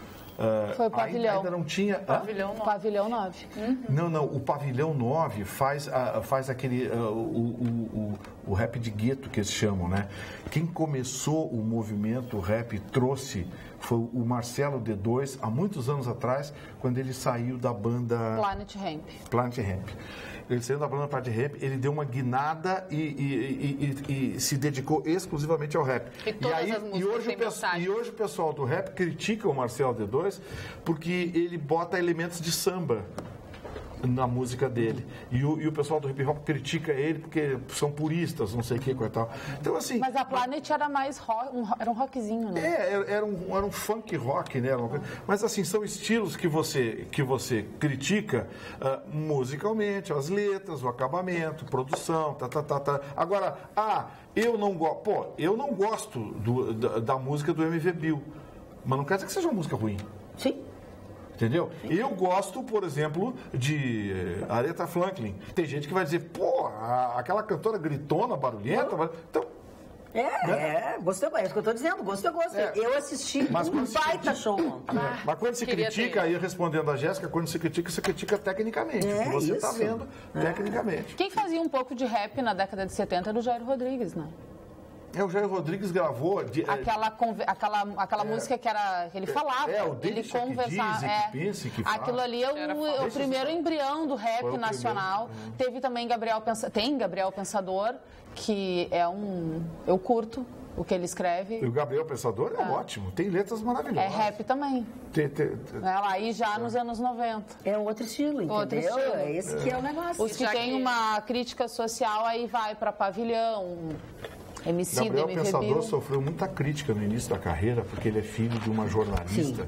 Foi o Pavilhão. Ainda não tinha... Pavilhão 9. Não, o Pavilhão 9 faz aquele... o rap de gueto, que eles chamam, né? Quem começou o movimento rap trouxe foi o Marcelo D2, há muitos anos atrás, quando ele saiu da banda... Planet Hemp. Ele saiu da banda Planet Hemp, ele deu uma guinada e se dedicou exclusivamente ao rap. E hoje o pessoal do rap critica o Marcelo D2 porque ele bota elementos de samba na música dele. E o pessoal do hip hop critica ele porque são puristas, não sei o que, coisa e tal. Então, assim... Mas a Planet era mais era um rockzinho, né? Era um funk rock, né? Mas, assim, são estilos que você critica musicalmente, as letras, o acabamento, produção, Agora, eu não gosto da música do MV Bill, mas não quer dizer que seja uma música ruim. Sim. Entendeu? Eu gosto, por exemplo, de Aretha Franklin. Tem gente que vai dizer, aquela cantora gritona, barulhenta. Então, gosto é isso que eu estou dizendo, gosto é gosto. Eu assisti um baita show. Mas quando se critica, aí respondendo a Jéssica, quando se critica tecnicamente. O que você está vendo tecnicamente. Quem fazia um pouco de rap na década de 70 era o Jair Rodrigues, né? O Jair Rodrigues gravou... Aquela música que ele falava. Ele conversava. Aquilo ali é o primeiro embrião do rap nacional. Teve também Gabriel Pensador, que eu curto o que ele escreve. E o Gabriel Pensador é ótimo, tem letras maravilhosas. É rap também. Aí já nos anos 90. É outro estilo, entendeu? É esse que é o negócio. Os que tem uma crítica social, aí vai para Pavilhão... Gabriel Pensador sofreu muita crítica no início da carreira, porque ele é filho de uma jornalista,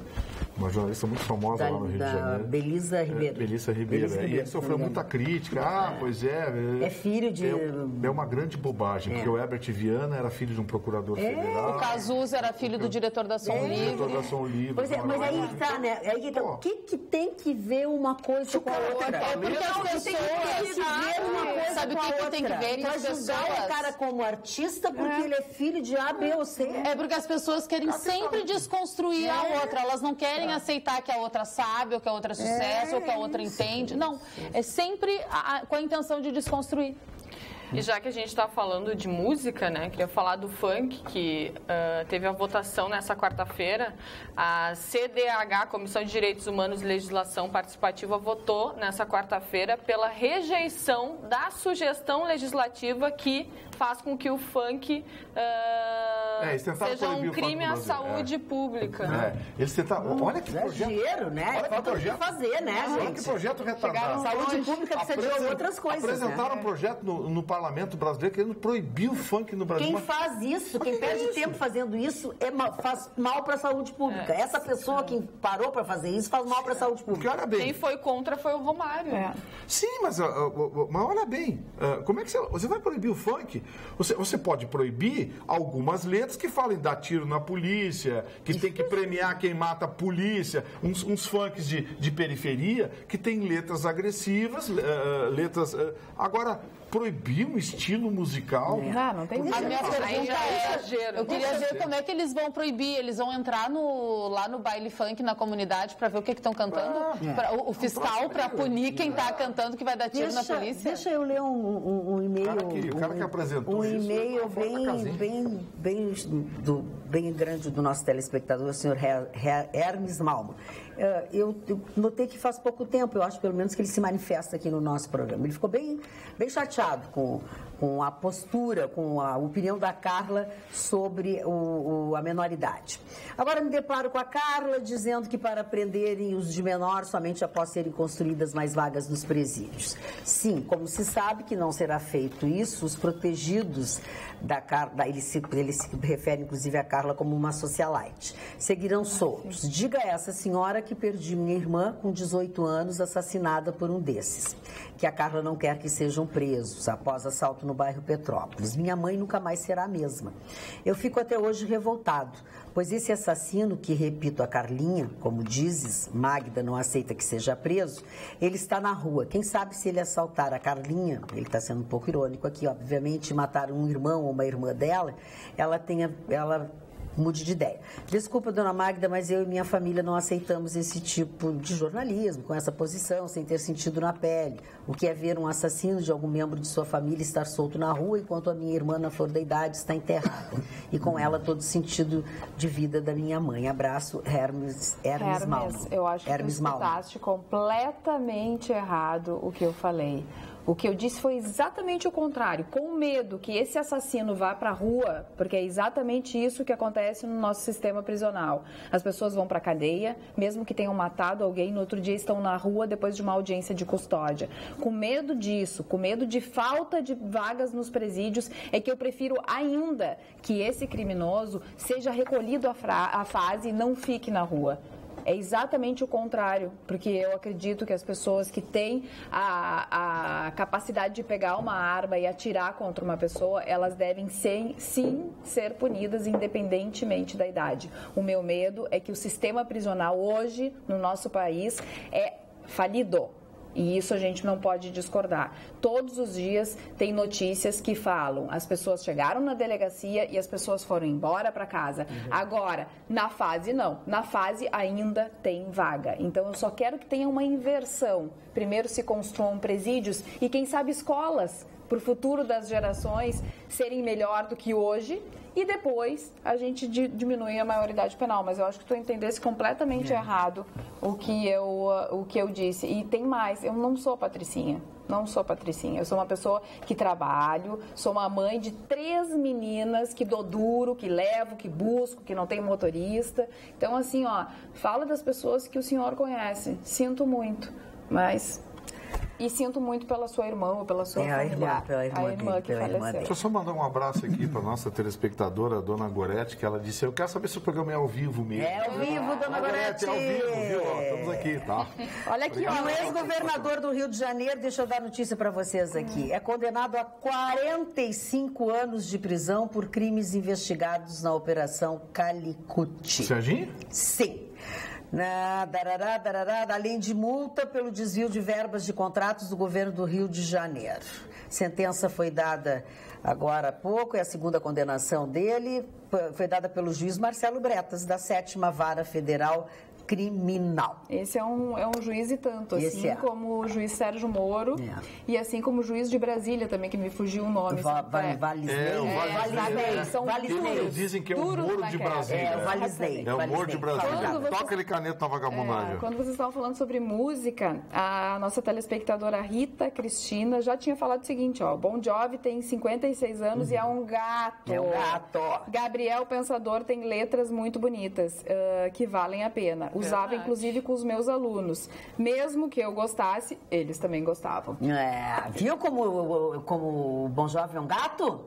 uma jornalista muito famosa lá no Rio de Janeiro. Belisa Ribeiro. Belisa Ribeiro. E ele sofreu muita crítica. Pois é. É filho de... É uma grande bobagem, porque o Herbert Viana era filho de um procurador federal. O Cazuza era filho do diretor da Som Livre. Pois é, mas aí que tá, né? O que tem que ver uma coisa com a outra? É porque as pessoas... Sabe o que tem que ver? Que as pessoas... o cara como artista porque ele é filho de A, B ou C. É porque as pessoas querem sempre desconstruir a outra. Elas não querem aceitar que a outra sabe, ou que a outra é sucesso, ou que a outra entende. Não, é sempre com a intenção de desconstruir. E já que a gente está falando de música, né, queria falar do funk, que teve a votação nessa quarta-feira. A CDH, Comissão de Direitos Humanos e Legislação Participativa, votou nessa quarta-feira pela rejeição da sugestão legislativa que faz com que o funk seja um crime à saúde pública. Eles tentaram... Olha que projeto... dinheiro, né? Falta o que fazer, né, gente? Olha que projeto retardado. Saúde pública precisa de outras coisas, apresentaram um projeto no parlamento brasileiro querendo proibir o funk no Brasil. Quem faz isso, quem perde tempo fazendo isso, faz mal para a saúde pública. Essa pessoa que parou para fazer isso faz mal para a saúde pública. Olha bem. Quem foi contra foi o Romário. Sim, mas olha bem, como é que você vai proibir o funk? Você pode proibir algumas letras que falem dar tiro na polícia, que tem que premiar quem mata a polícia, uns funks de periferia que tem letras agressivas, agora, proibir um estilo musical... Não tem jeito. A minha pergunta eu queria ver como é que eles vão proibir. Eles vão entrar lá no baile funk, na comunidade, para ver o que estão cantando? O fiscal, para punir quem está cantando que vai dar tiro na polícia? Deixa eu ler um e-mail... O cara que apresentou um e-mail bem grande do nosso telespectador, o senhor Hermes Malma. Eu notei que faz pouco tempo, eu acho pelo menos que ele se manifesta aqui no nosso programa. Ele ficou bem chateado com a postura, com a opinião da Carla sobre a menoridade. Agora me deparo com a Carla dizendo que para prenderem os de menor somente após serem construídas mais vagas nos presídios. Sim, como se sabe que não será feito isso, os protegidos da Carla, ele se refere inclusive a Carla como uma socialite, seguirão soltos. Diga a essa senhora que perdi minha irmã com 18 anos, assassinada por um desses. Que a Carla não quer que sejam presos após assalto no bairro Petrópolis. Minha mãe nunca mais será a mesma. Eu fico até hoje revoltado, pois esse assassino, que repito a Carlinha, como dizes, Magda não aceita que seja preso, ele está na rua. Quem sabe se ele assaltar a Carlinha, ele está sendo um pouco irônico aqui, obviamente, matar um irmão ou uma irmã dela, ela mude de ideia. Desculpa, dona Magda, mas eu e minha família não aceitamos esse tipo de jornalismo, com essa posição, sem ter sentido na pele. O que é ver um assassino de algum membro de sua família estar solto na rua, enquanto a minha irmã, na flor da idade, está enterrada. E com ela todo o sentido de vida da minha mãe. Abraço, Hermes Malman. Eu acho que Hermes tu escutaste completamente errado o que eu falei. O que eu disse foi exatamente o contrário, com medo que esse assassino vá para a rua, porque é exatamente isso que acontece no nosso sistema prisional. As pessoas vão para a cadeia, mesmo que tenham matado alguém, no outro dia estão na rua depois de uma audiência de custódia. Com medo disso, com medo de falta de vagas nos presídios, é que eu prefiro ainda que esse criminoso seja recolhido à fase e não fique na rua. É exatamente o contrário, porque eu acredito que as pessoas que têm a capacidade de pegar uma arma e atirar contra uma pessoa, elas devem sim ser punidas independentemente da idade. O meu medo é que o sistema prisional hoje, no nosso país, é falido. E isso a gente não pode discordar. Todos os dias tem notícias que falam, as pessoas chegaram na delegacia e as pessoas foram embora para casa. Agora, na fase não. Na fase ainda tem vaga. Então, eu só quero que tenha uma inversão. Primeiro se construam presídios e, quem sabe, escolas para o futuro das gerações serem melhor do que hoje. E depois a gente diminui a maioridade penal. Mas eu acho que tu entendesse completamente errado o que eu disse. E tem mais, eu não sou patricinha. Não sou patricinha. Eu sou uma pessoa que trabalho, sou uma mãe de 3 meninas, que dou duro, que levo, que busco, que não tem motorista. Então, assim, fala das pessoas que o senhor conhece. Sinto muito, mas... E sinto muito pela sua irmã ou pela sua familiar. A irmã que faleceu. Deixa eu só mandar um abraço aqui para nossa telespectadora, a dona Gorete, que ela disse, eu quero saber se o programa é ao vivo mesmo. É ao vivo, dona Gorete. É ao vivo, viu? Estamos aqui, tá? Olha aqui, o ex-governador do Rio de Janeiro, deixa eu dar notícia para vocês aqui, é condenado a 45 anos de prisão por crimes investigados na Operação Calicut. Serginho? Sim. Além de multa pelo desvio de verbas de contratos do governo do Rio de Janeiro. Sentença foi dada agora há pouco, é a segunda condenação dele, foi dada pelo juiz Marcelo Bretas, da 7ª Vara Federal Criminal. Esse é um juiz e tanto, assim como o juiz Sérgio Moro e assim como o juiz de Brasília também, que me fugiu o nome. Eles dizem que é o Moro de Brasília. É o Valisney. É o Moro de Brasília. Toca ele caneta na vagabundagem. Quando vocês estavam falando sobre música, a nossa telespectadora Rita Cristina já tinha falado o seguinte, Bon Jovi tem 56 anos e é um gato. É um gato. Gabriel Pensador tem letras muito bonitas, que valem a pena. Usava, inclusive, com os meus alunos. Mesmo que eu gostasse, eles também gostavam. Viu como o Bon Jovi é um gato?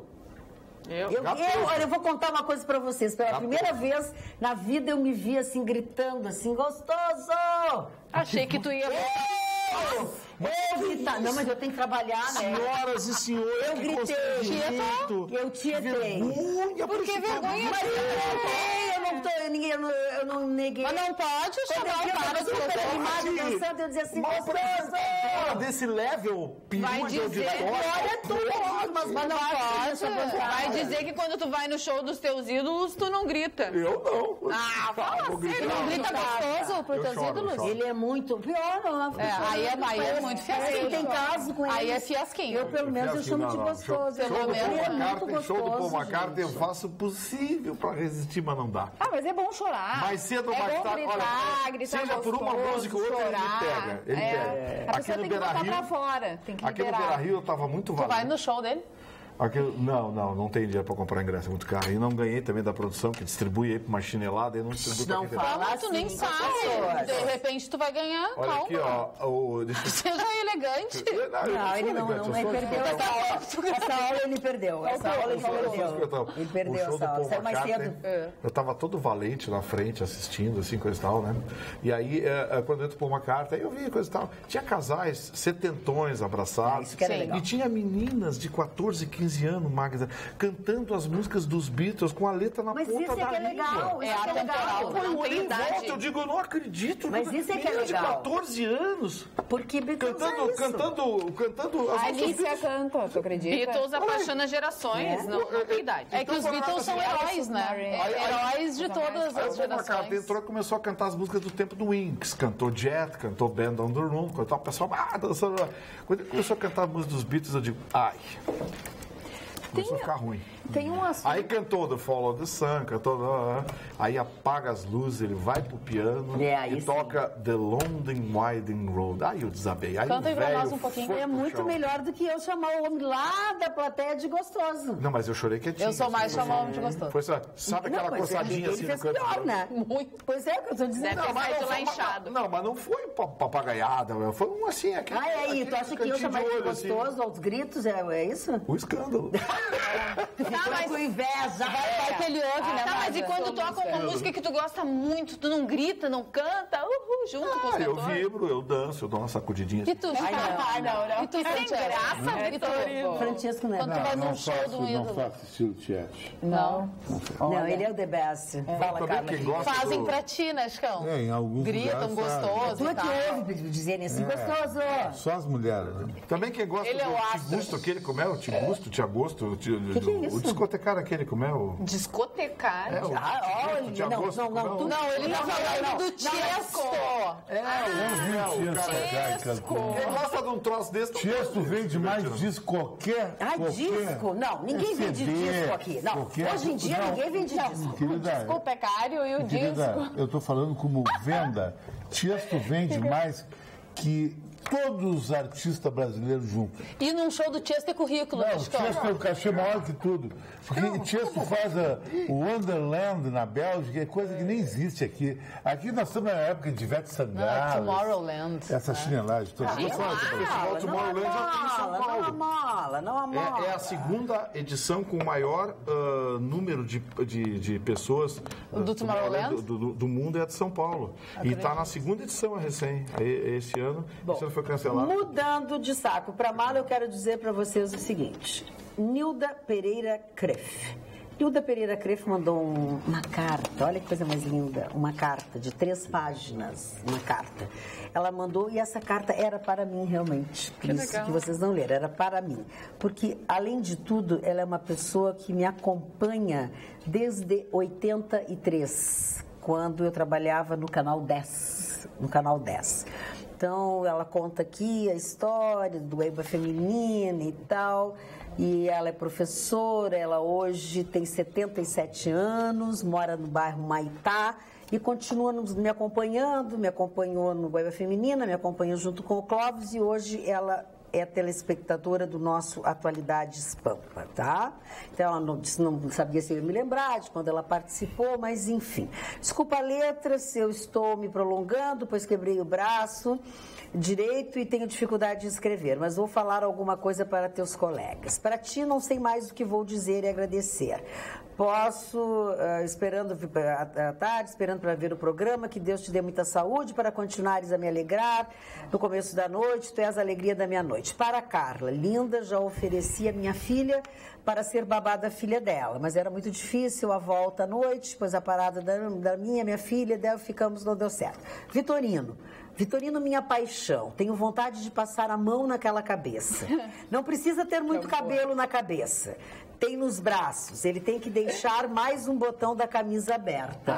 Olha, eu vou contar uma coisa pra vocês. Pela primeira vez na vida eu me vi assim, gritando assim, gostoso! Achei que tu ia... Não, mas eu tenho que trabalhar, né? Senhoras e senhores, eu gritei. Eu tietei. Por que vergonha? Eu não neguei. Mas não pode chamar o cara de super animado, dançando, eu dizia assim, gostoso! Desse level, vai dizer, olha tudo, mas não pode. Vai dizer que quando tu vai no show dos teus ídolos, tu não grita. Eu não. Fala sério, não grita gostoso por teus ídolos? Ele é muito pior, não. Aí é muito fiasquinho. Tem caso com ele. Aí é fiasquinho. Eu, pelo menos, eu chamo de gostoso. Pelo menos, show do Paul McCartney, eu faço o possível pra resistir, mas não dá. Mas é bom chorar. Mais cedo ou mais tarde, gritar seja por uma música ou outra, ele pega. A pessoa tem que botar pra fora. Aqui no Beira-Rio eu tava muito vazio. Tu vai no show dele? Não tem dinheiro para comprar ingresso, é muito caro. E não ganhei também da produção, que distribui aí para uma chinelada e não distribui para quem fala Tu nem sabe. De repente tu vai ganhar. Olha calma. aqui, ó. Seja elegante. Não, ele não perdeu essa aula, ele perdeu. Essa aula ele perdeu. Ele perdeu essa aula. Saiu mais cedo. Eu tava todo valente na frente, assistindo, assim, coisa e tal, né? E aí, quando eu entro por uma carta, aí eu vi coisa e tal. Tinha casais setentões abraçados. Isso que era legal. E tinha meninas de 14, 15 anos, Magda, cantando as músicas dos Beatles com a letra na ponta da língua. Mas isso é que é legal. É atemporal. Eu olhei em volta, eu digo, eu não acredito. Mas isso é que é menina legal. de 14 anos. Porque Beatles cantando as A músicas Alicia canta, tu acredita? Beatles apaixona gerações, não tem idade. É que os Beatles são heróis, né? Heróis de todas as gerações. Entrou e começou a cantar as músicas do tempo do Wings. Cantou Jet, cantou Band on the Room, cantou o pessoal dançando. Quando ele começou a cantar as músicas dos Beatles, eu digo, ai... Começou a ficar ruim. Tem um assunto... Aí cantou The Fall of the Sun, cantou... Aí apaga as luzes, ele vai pro piano e toca The London Winding Road. Aí eu desabei. Aí canta aí pra nós um pouquinho. É muito melhor do que eu chamar o homem lá da plateia de gostoso. Não, mas eu chorei quietinho. Eu sou mais chamar o homem de gostoso. Foi, sabe aquela coçadinha assim no canto? Pior, né? Muito. Pois é, o que eu tô dizendo. Deve ter saído lá inchado. Não, mas não foi papagaiada, foi um assim... Aquele, aí, tu acha que eu chamar de gostoso, aos gritos, é isso? O escândalo. Tá, mas com inveja. Vai que ele ouve, né? Tá, mas e quando toca uma música que tu gosta muito, tu não grita, não canta, junto com os cantores? Eu vibro, eu danço, eu dou uma sacudidinha. E tu? Não. E tu sem graça, Vitorino? Francisco, né? Quando tu vai num show do Não ídolo. faço estilo teatro. Não. Não, ele é o the best. Fala, Carla. Quem gosta Fazem pra ti, né, Chicão? Em alguns Gritam lugares, gostoso Tu e é que tal. ouve dizerem assim, gostoso. Só as mulheres, né? Também quem gosta Ele é o do astro. Tigusto, aquele como é? O Tigusto, Tiagosto, Que é isso? o discotecário aquele como é? Discotecar. Olha, Não, ele tá falando do Tiesto. Quem gosta de um troço desse... Tiesto vende mais disco qualquer... disco? Não, ninguém vende disco aqui. Não, hoje em dia ninguém vende disco. Querida, Discotecário e o querida, disco. eu tô falando como venda. Tiesto vende mais que todos os artistas brasileiros juntos. E num show do Tiesto é currículo, né, Não, o Chicão? Tiesto tem um cachê maior que tudo. Porque o Tiesto faz o Wonderland na Bélgica, é coisa que nem existe aqui. Aqui nós estamos na época de Ivete Sangalo. Tomorrowland. Essa chinelagem toda. O Festival Tomorrowland já tem em São Paulo. Não amola. É a segunda edição com o maior número de pessoas Do Tomorrowland? do mundo é a de São Paulo. E está na segunda edição recém. Esse ano foi cancelado. Mudando de saco para mala, eu quero dizer para vocês o seguinte. Nilda Pereira Creff. Nilda Pereira Creff mandou uma carta, olha que coisa mais linda, uma carta de 3 páginas, uma carta. Ela mandou e essa carta era para mim realmente, por isso que vocês não leram, era para mim. Porque, além de tudo, ela é uma pessoa que me acompanha desde 83, quando eu trabalhava no Canal 10. Então, ela conta aqui a história do Eba Feminina e tal. E ela é professora, ela hoje tem 77 anos, mora no bairro Maitá e continua me acompanhando, me acompanhou no Eba Feminina, me acompanhou junto com o Clóvis e hoje ela é telespectadora do nosso Atualidades Pampa, tá? Então, ela não sabia se eu ia me lembrar de quando ela participou, mas enfim. Desculpa a letra se eu estou me prolongando, pois quebrei o braço direito e tenho dificuldade de escrever, mas vou falar alguma coisa para teus colegas. Para ti, não sei mais o que vou dizer e agradecer. Posso, esperando à tarde, esperando para ver o programa, que Deus te dê muita saúde para continuares a me alegrar no começo da noite, tu és a alegria da minha noite. Para a Carla, linda, já ofereci a minha filha para ser babá da filha dela, mas era muito difícil a volta à noite, pois a parada da minha filha, dela, não deu certo. Vitorino, minha paixão. Tenho vontade de passar a mão naquela cabeça. Não precisa ter muito cabelo na cabeça. Tem nos braços. Ele tem que deixar mais um botão da camisa aberta.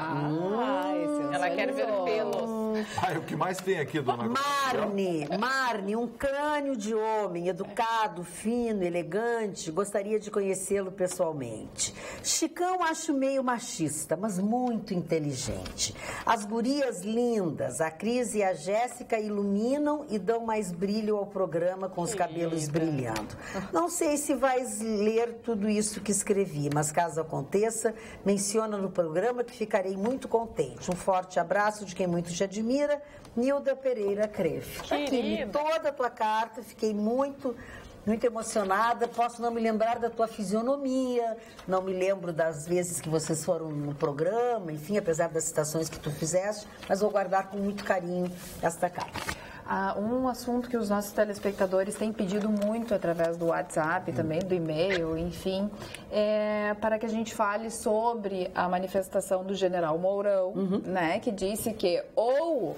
Ela quer ver pelos. O que mais tem aqui, dona Marne, um crânio de homem, educado, fino, elegante, gostaria de conhecê-lo pessoalmente. Chicão acho meio machista, mas muito inteligente. As gurias lindas, a Cris e a Jéssica iluminam e dão mais brilho ao programa com os cabelos brilhando. Não sei se vais ler tudo isso que escrevi, mas caso aconteça, menciona no programa que ficarei muito contente. Um forte abraço de quem muito te admira, Nilda Pereira Creve. Aqui, li toda a tua carta, fiquei muito emocionada. Posso não me lembrar da tua fisionomia, não me lembro das vezes que vocês foram no programa, enfim, apesar das citações que tu fizeste, mas vou guardar com muito carinho esta carta. Um assunto que os nossos telespectadores têm pedido muito através do WhatsApp, também do e-mail, enfim, é para que a gente fale sobre a manifestação do general Mourão, né, que disse que ou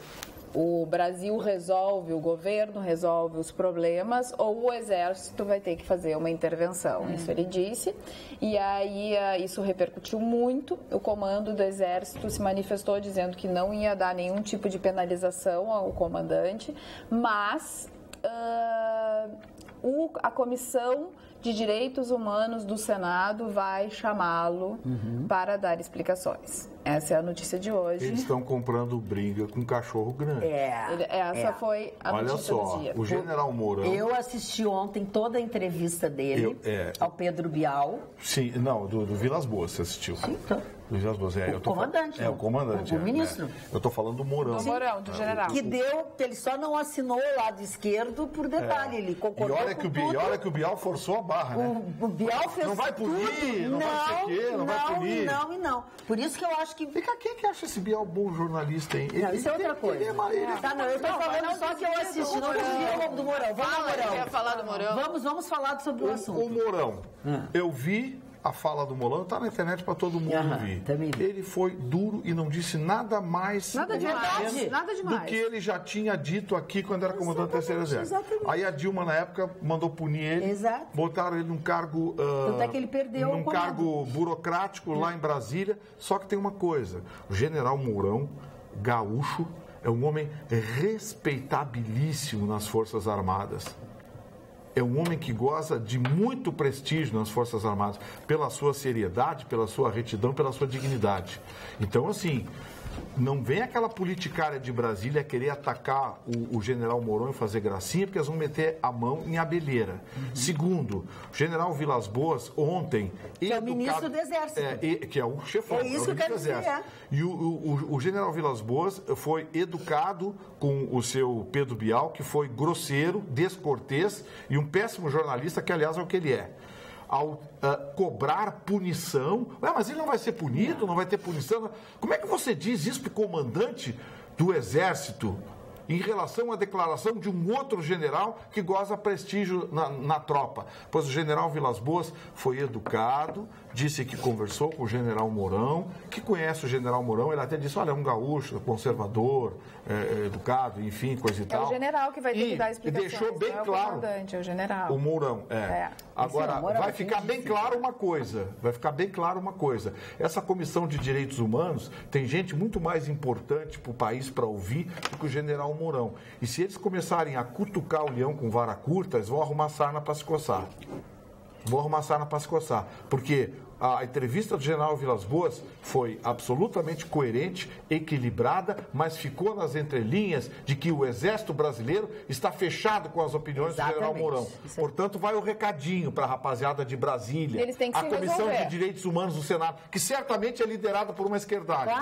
o Brasil resolve, o governo resolve os problemas, ou o Exército vai ter que fazer uma intervenção. Isso ele disse. E aí isso repercutiu muito. O comando do Exército se manifestou dizendo que não ia dar nenhum tipo de penalização ao comandante, mas a Comissão de Direitos Humanos do Senado vai chamá-lo para dar explicações. Essa é a notícia de hoje. Eles estão comprando briga com um cachorro grande. Essa foi a notícia do dia. O general Mourão... Eu assisti ontem toda a entrevista dele ao Pedro Bial. Sim, não, do Vilas Boas você assistiu. Sim, então. Do Vilas Boas, o comandante. O comandante. O ministro. Eu estou falando do Mourão. Do Mourão, do general. Que ele só não assinou o lado esquerdo por detalhe, ele concordou com tudo. E olha que o Bial forçou a barra, né? O Bial fez não vai punir, tudo. Não vai ser quê, não vai punir. Não. Por isso que eu acho que... Quem que acha esse Bial bom jornalista, hein? Não, isso é outra coisa. Eu tô falando só que eu assisti, não assisti do Mourão. Quer falar do Mourão? Vamos falar sobre o assunto. O Mourão, eu vi a fala do Mourão, tá na internet para todo mundo ver. Também vi. Ele foi duro e não disse nada mais nada demais do que ele já tinha dito aqui quando era comandante do Terceiro Exército. Aí a Dilma, na época, mandou punir ele. Exato. Botaram ele num cargo... Tanto é que ele perdeu num cargo burocrático lá em Brasília. Só que tem uma coisa. O general Mourão, gaúcho, é um homem respeitabilíssimo nas Forças Armadas. É um homem que goza de muito prestígio nas Forças Armadas, pela sua seriedade, pela sua retidão, pela sua dignidade. Então, assim, não vem aquela politicária de Brasília querer atacar o general Mourão e fazer gracinha, porque eles vão meter a mão em abelheira. Segundo, o general Vilas Boas, ontem... Que é o ministro do Exército. Que é o chefão. É isso que eu quero dizer. E o general Vilas Boas foi educado com o seu Pedro Bial, que foi grosseiro, descortês e um péssimo jornalista, que aliás é o que ele é. Ao cobrar punição, mas ele não vai ser punido, não vai ter punição. Como é que você diz isso para o comandante do Exército em relação à declaração de um outro general que goza prestígio na tropa? Pois o general Vilas Boas foi educado, disse que conversou com o general Mourão, que conhece o general Mourão, ele até disse, olha, é um gaúcho, conservador, educado, enfim, coisa e tal. É o general que vai ter que dar explicações. E deixou bem claro. É o general. O Mourão, Agora, vai ficar bem claro uma coisa. Essa Comissão de Direitos Humanos tem gente muito mais importante para o país para ouvir do que o general Mourão. E se eles começarem a cutucar o leão com vara curta, eles vão arrumar sarna para se coçar. Porque a entrevista do general Vilas Boas foi absolutamente coerente, equilibrada, mas ficou nas entrelinhas de que o Exército Brasileiro está fechado com as opiniões do general Mourão. Portanto, vai o recadinho para a rapaziada de Brasília, eles têm que a Comissão de Direitos Humanos do Senado, que certamente é liderada por uma esquerdalha.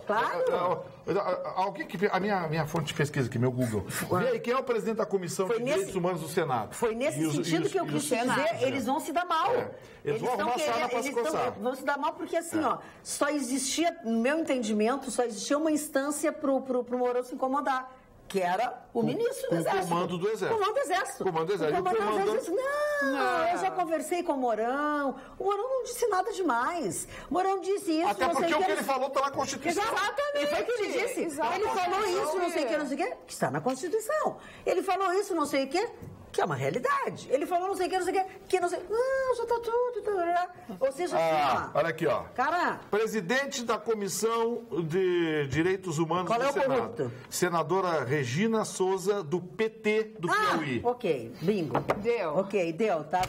Claro. Alguém que... A minha fonte de pesquisa aqui, meu Google. Vê aí, quem é o presidente da Comissão de Direitos Humanos do Senado? Foi nesse sentido que eu quis dizer, eles vão se dar mal. Eles vão arrumar sarna para se coçar. Vão se dar mal porque, assim, só existia, no meu entendimento, só existia uma instância pro Mourão se incomodar, que era o ministro do Exército. O comando do Exército. Comando do Exército. Não, eu já conversei com o Mourão. O Mourão não disse nada demais. O Mourão disse isso, até porque o que ele falou está na Constituição. Exatamente. Foi o que ele disse. Ele falou isso, não sei o que, que está na Constituição. Ele falou isso, não sei o que, que é uma realidade. Ele falou não sei o que, que não sei... Não, já tá tudo... Ou seja, assim, ó... Olha aqui, ó. Cara... Presidente da Comissão de Direitos Humanos Qual do é o Senado. corrupto? Senadora Regina Souza, do PT do Piauí. Ok, bingo. Deu. Ok, deu. Tá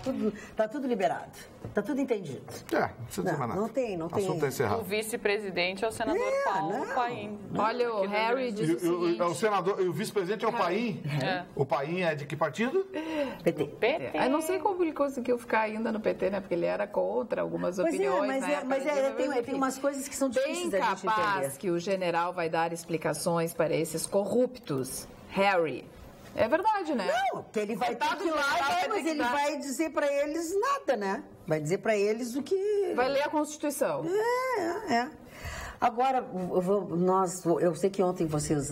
tudo liberado. Tá tudo entendido. Não precisa dizer mais nada. Não tem. O assunto tá O encerrado. vice-presidente é o senador Paulo Paim. Olha, o Harry diz o seguinte... O senador, o vice-presidente é o Paim? O Paim é de que partido? PT. PT. Eu não sei como ele conseguiu ficar ainda no PT, né? Porque ele era contra algumas opiniões. Tem umas coisas que são difíceis Bem da gente capaz entender. que o general vai dar explicações para esses corruptos. Harry. É verdade, né? Não, que ele vai ter Coitado que ir do lá, general, vai ter mas que ele dar. vai dizer pra eles nada, né? Vai dizer pra eles o que... Vai ler a Constituição. É. Agora, eu sei que ontem vocês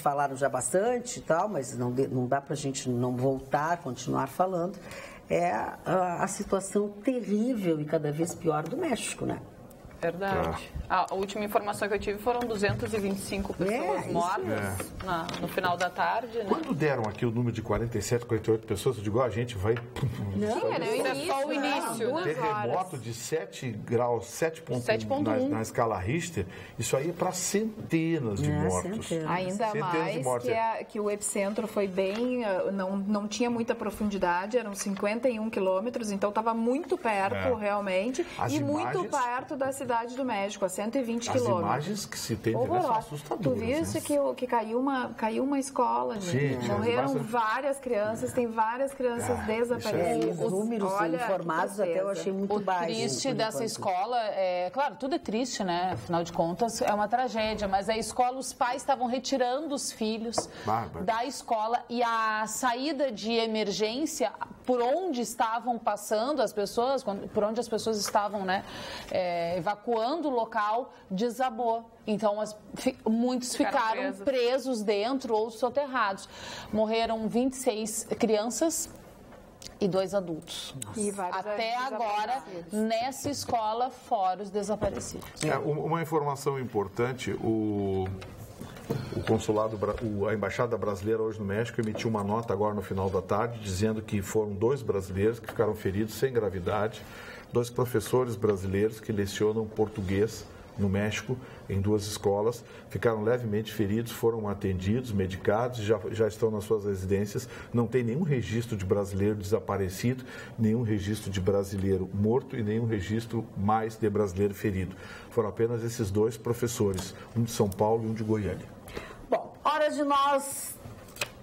falaram já bastante e tal, mas não dá pra gente não voltar, continuar falando. É a situação terrível e cada vez pior do México, né? Verdade. A última informação que eu tive foram 225 pessoas mortas no final da tarde. Né? Quando deram aqui o número de 47, 48 pessoas, eu digo, a gente vai... É só o início. Né? Terremoto de 7 graus, 7.1 na escala Richter, isso aí é para centenas de mortos. Ainda Centenas mais que o epicentro foi bem... Não tinha muita profundidade, eram 51 quilômetros, então estava muito perto, realmente, muito perto da cidade do México, a 120 quilômetros. As imagens que se tem são assustadoras. Tu viste que caiu uma escola, gente. Morreram várias crianças, tem várias crianças desaparecidas. Os números informados até eu achei muito baixos. O triste dessa escola, claro, tudo é triste, né? Afinal de contas, é uma tragédia, mas a escola, os pais estavam retirando os filhos da escola e a saída de emergência, por onde estavam passando as pessoas, por onde as pessoas estavam, né, evacuando o local, desabou. Então, muitos ficaram presos dentro ou soterrados. Morreram 26 crianças e 2 adultos. Até agora, nessa escola, fora os desaparecidos. Uma informação importante, a Embaixada Brasileira hoje no México emitiu uma nota agora no final da tarde, dizendo que foram 2 brasileiros que ficaram feridos sem gravidade, 2 professores brasileiros que lecionam português no México, em 2 escolas, ficaram levemente feridos, foram atendidos, medicados, já estão nas suas residências. Não tem nenhum registro de brasileiro desaparecido, nenhum registro de brasileiro morto e nenhum registro mais de brasileiro ferido. Foram apenas esses 2 professores, um de São Paulo e um de Goiânia. Bom, hora de nós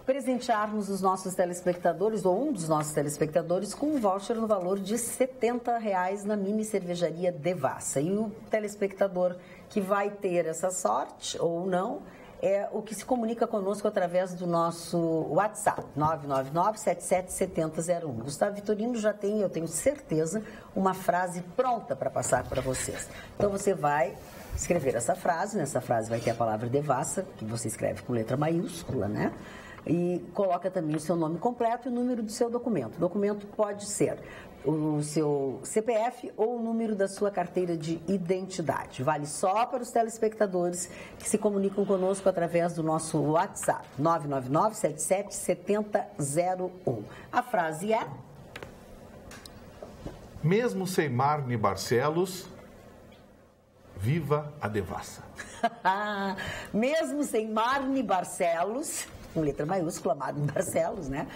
presentearmos os nossos telespectadores, ou um dos nossos telespectadores, com um voucher no valor de R$ 70 na mini cervejaria Devassa. E o telespectador que vai ter essa sorte, ou não, é o que se comunica conosco através do nosso WhatsApp, 999-777001. Gustavo Vitorino já tem, eu tenho certeza, uma frase pronta para passar para vocês. Então você vai escrever essa frase, nessa frase vai ter a palavra Devassa, que você escreve com letra maiúscula, né? E coloca também o seu nome completo e o número do seu documento. O documento pode ser o seu CPF ou o número da sua carteira de identidade. Vale só para os telespectadores que se comunicam conosco através do nosso WhatsApp, 999-777001. A frase é... Mesmo sem Marne Barcelos, viva a Devassa. Mesmo sem Marne Barcelos... com letra maiúscula, Marne Barcelos, né?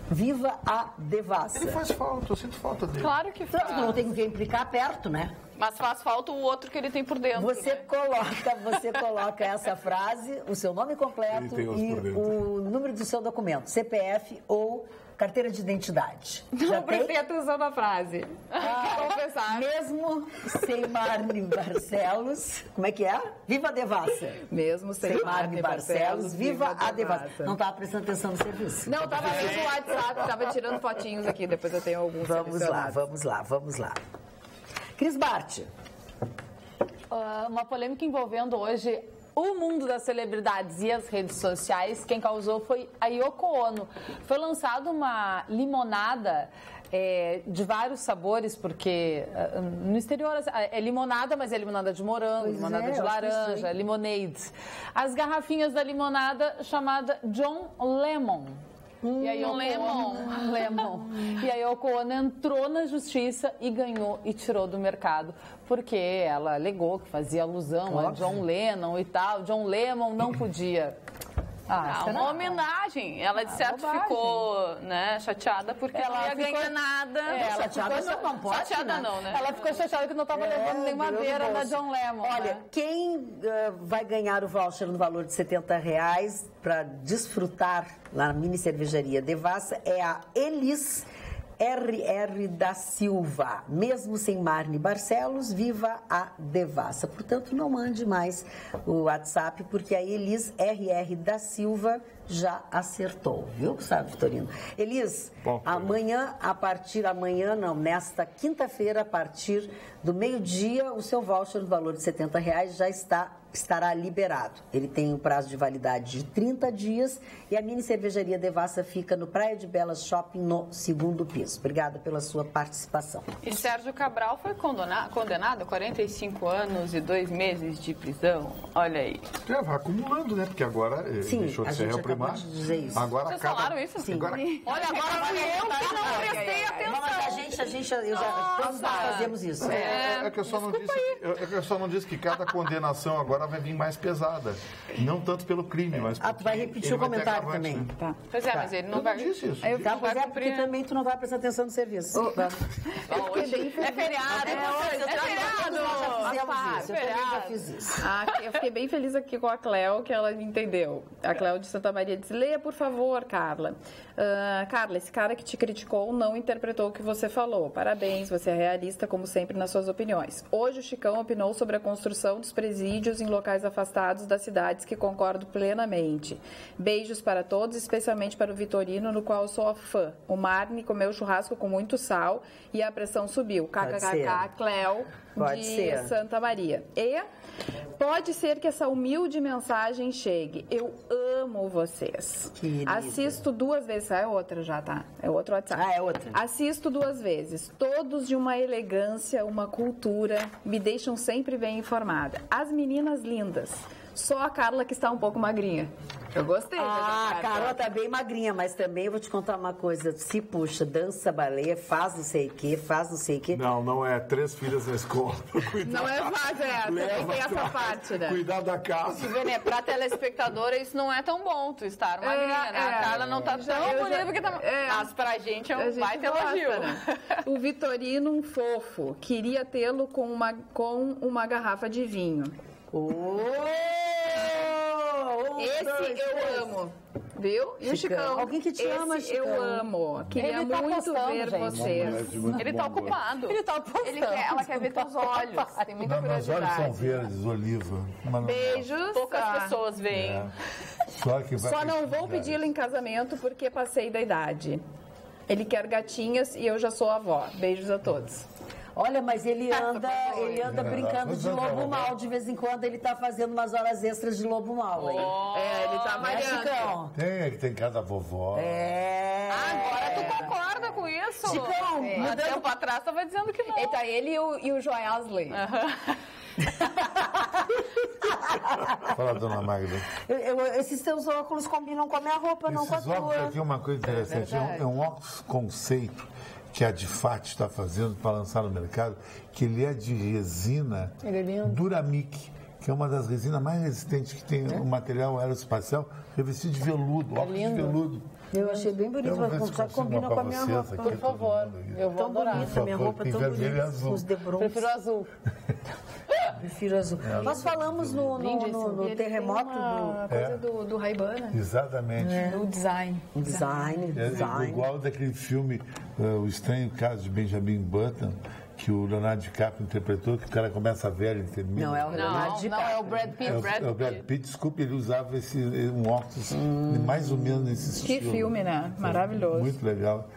Viva a Devassa. Ele faz falta, eu sinto falta dele. Claro que faz. Não tem que implicar perto, né? Mas faz falta o outro que ele tem por dentro. Você coloca essa frase, o seu nome completo e o número do seu documento, CPF ou carteira de identidade. Não prestei atenção na frase. Confessar. Mesmo sem Marne Barcelos, como é que é? Viva a Devassa. Mesmo sem Marne Barcelos, viva a Devassa. Não estava prestando atenção no serviço. Não, estava vendo o WhatsApp, estava tirando fotinhos aqui, depois eu tenho alguns. Vamos lá. Cris Bart. Uma polêmica envolvendo hoje o mundo das celebridades e as redes sociais. Quem causou foi a Yoko Ono. Foi lançada uma limonada de vários sabores, porque no exterior é limonada, mas é limonada de morango, limonada de laranja, limonade. As garrafinhas da limonada chamada John Lemon. E aí Lemon. E aí a Yoko Ono entrou na justiça e ganhou e tirou do mercado, porque ela alegou que fazia alusão a John Lennon e tal. John Lennon não podia. Uma homenagem. Ela, de certo, ficou, né, chateada porque ela não ia ganhar nada. Ela chateada não pode, chateada não, né? Ela ficou chateada que não estava levando nenhuma beira da John Lennon. Olha, quem vai ganhar o voucher no valor de R$70 para desfrutar lá na mini cervejaria Devassa é a Elis RR da Silva. Mesmo sem Marne Barcelos, viva a Devassa. Portanto, não mande mais o WhatsApp, porque a Elis RR da Silva já acertou, viu, sabe, Vitorino? Elis, nesta quinta-feira, a partir do meio-dia, o seu voucher no valor de R$70 já estará liberado. Ele tem um prazo de validade de 30 dias e a mini cervejaria Devassa fica no Praia de Belas Shopping, no 2º piso. Obrigada pela sua participação. E Sérgio Cabral foi condenado a 45 anos e 2 meses de prisão. Olha aí. Vai acumulando, né? Porque agora deixou de ser réu primário. Agora vocês falaram isso? Sim. Agora... Olha, agora fui eu que não prestei atenção. Todos nós fazemos isso. É que eu só não disse que cada condenação agora vai vir mais pesada. Não tanto pelo crime, mas... tu vai repetir o comentário também. Né? Tá. Pois é, mas ele não vai... disse isso. Porque também tu não vai prestar atenção no serviço. É feriado. Eu já fiz isso. Eu fiquei bem feliz aqui com a Cléo, que ela entendeu. A Cléo de Santa Maria disse: leia, por favor, Carla. Carla, esse cara que te criticou não interpretou o que você falou. Parabéns, você é realista, como sempre, nas suas opiniões. Hoje o Chicão opinou sobre a construção dos presídios em locais afastados das cidades, que concordo plenamente. Beijos para todos, especialmente para o Vitorino, no qual eu sou fã. O Marne comeu churrasco com muito sal e a pressão subiu. KKK, Cléo de Santa Maria. E pode ser que essa humilde mensagem chegue. Eu amo vocês. Querida. Assisto 2 vezes. É outra já, tá? É outro WhatsApp. É outra. Assisto 2 vezes. Todos de uma elegância, uma cultura. Me deixam sempre bem informada. As meninas lindas. Só a Carla que está um pouco magrinha. Eu gostei. A Carla tá bem magrinha, mas também eu vou te contar uma coisa. Se puxa, dança, balé, faz não sei o quê, Não é 3 filhas na escola. Não é fácil, também tem essa parte, né? Cuidar da casa. Né? Pra telespectadora, isso não é tão bom, tu estar magrinha, né? A Carla não tá tão bonita porque tá... Mas pra gente é um baita elogio. Né? O Vitorino, um fofo, queria tê-lo com uma garrafa de vinho. Esse eu amo, viu? E o Chicão? Alguém que te ama, Chicão. Eu amo. Queria Ele tá muito postando, ver gente. vocês. Ele tá ocupado. Ele tá postando. Ela quer ver teus olhos. Tem muita Meus olhos curiosidade. são verdes, oliva. Beijos. Poucas pessoas veem. Só não vou pedi-lo em casamento porque passei da idade. Ele quer gatinhas e eu já sou avó. Beijos a todos. Olha, mas ele anda brincando de lobo mal. De vez em quando ele tá fazendo umas horas extras de lobo mal aí. Ele tá variando. Tem cada vovó. Agora tu concorda com isso? Chicão, Há tempo atrás tava dizendo que não. Tá ele e o Joesley. Fala, dona Magda. Esses teus óculos combinam com a minha roupa, não com a Esses óculos tua. aqui é uma coisa interessante. É um óculos conceito que a Difat está fazendo para lançar no mercado, que ele é de resina Duramic, que é uma das resinas mais resistentes que tem um material aeroespacial, revestido de veludo, óculos de veludo. Eu achei bem bonito, mas combina com a minha roupa. Por favor, eu vou adorar. Bonita, minha roupa tão vermelho e bonita, azul. os de bronze. Prefiro azul. Prefiro azul. Nós falamos no terremoto Coisa do Ray-Ban, né? Exatamente. Do design. Design. Igual daquele filme O Estranho Caso de Benjamin Button, que o Leonardo DiCaprio interpretou, que o cara começa velho e termina. Não, é o Leonardo DiCaprio. Não, é o Brad Pitt. É o Brad Pitt, desculpe, ele usava um óculos mais ou menos nesse estilo. Que filme, né? Maravilhoso. Muito legal.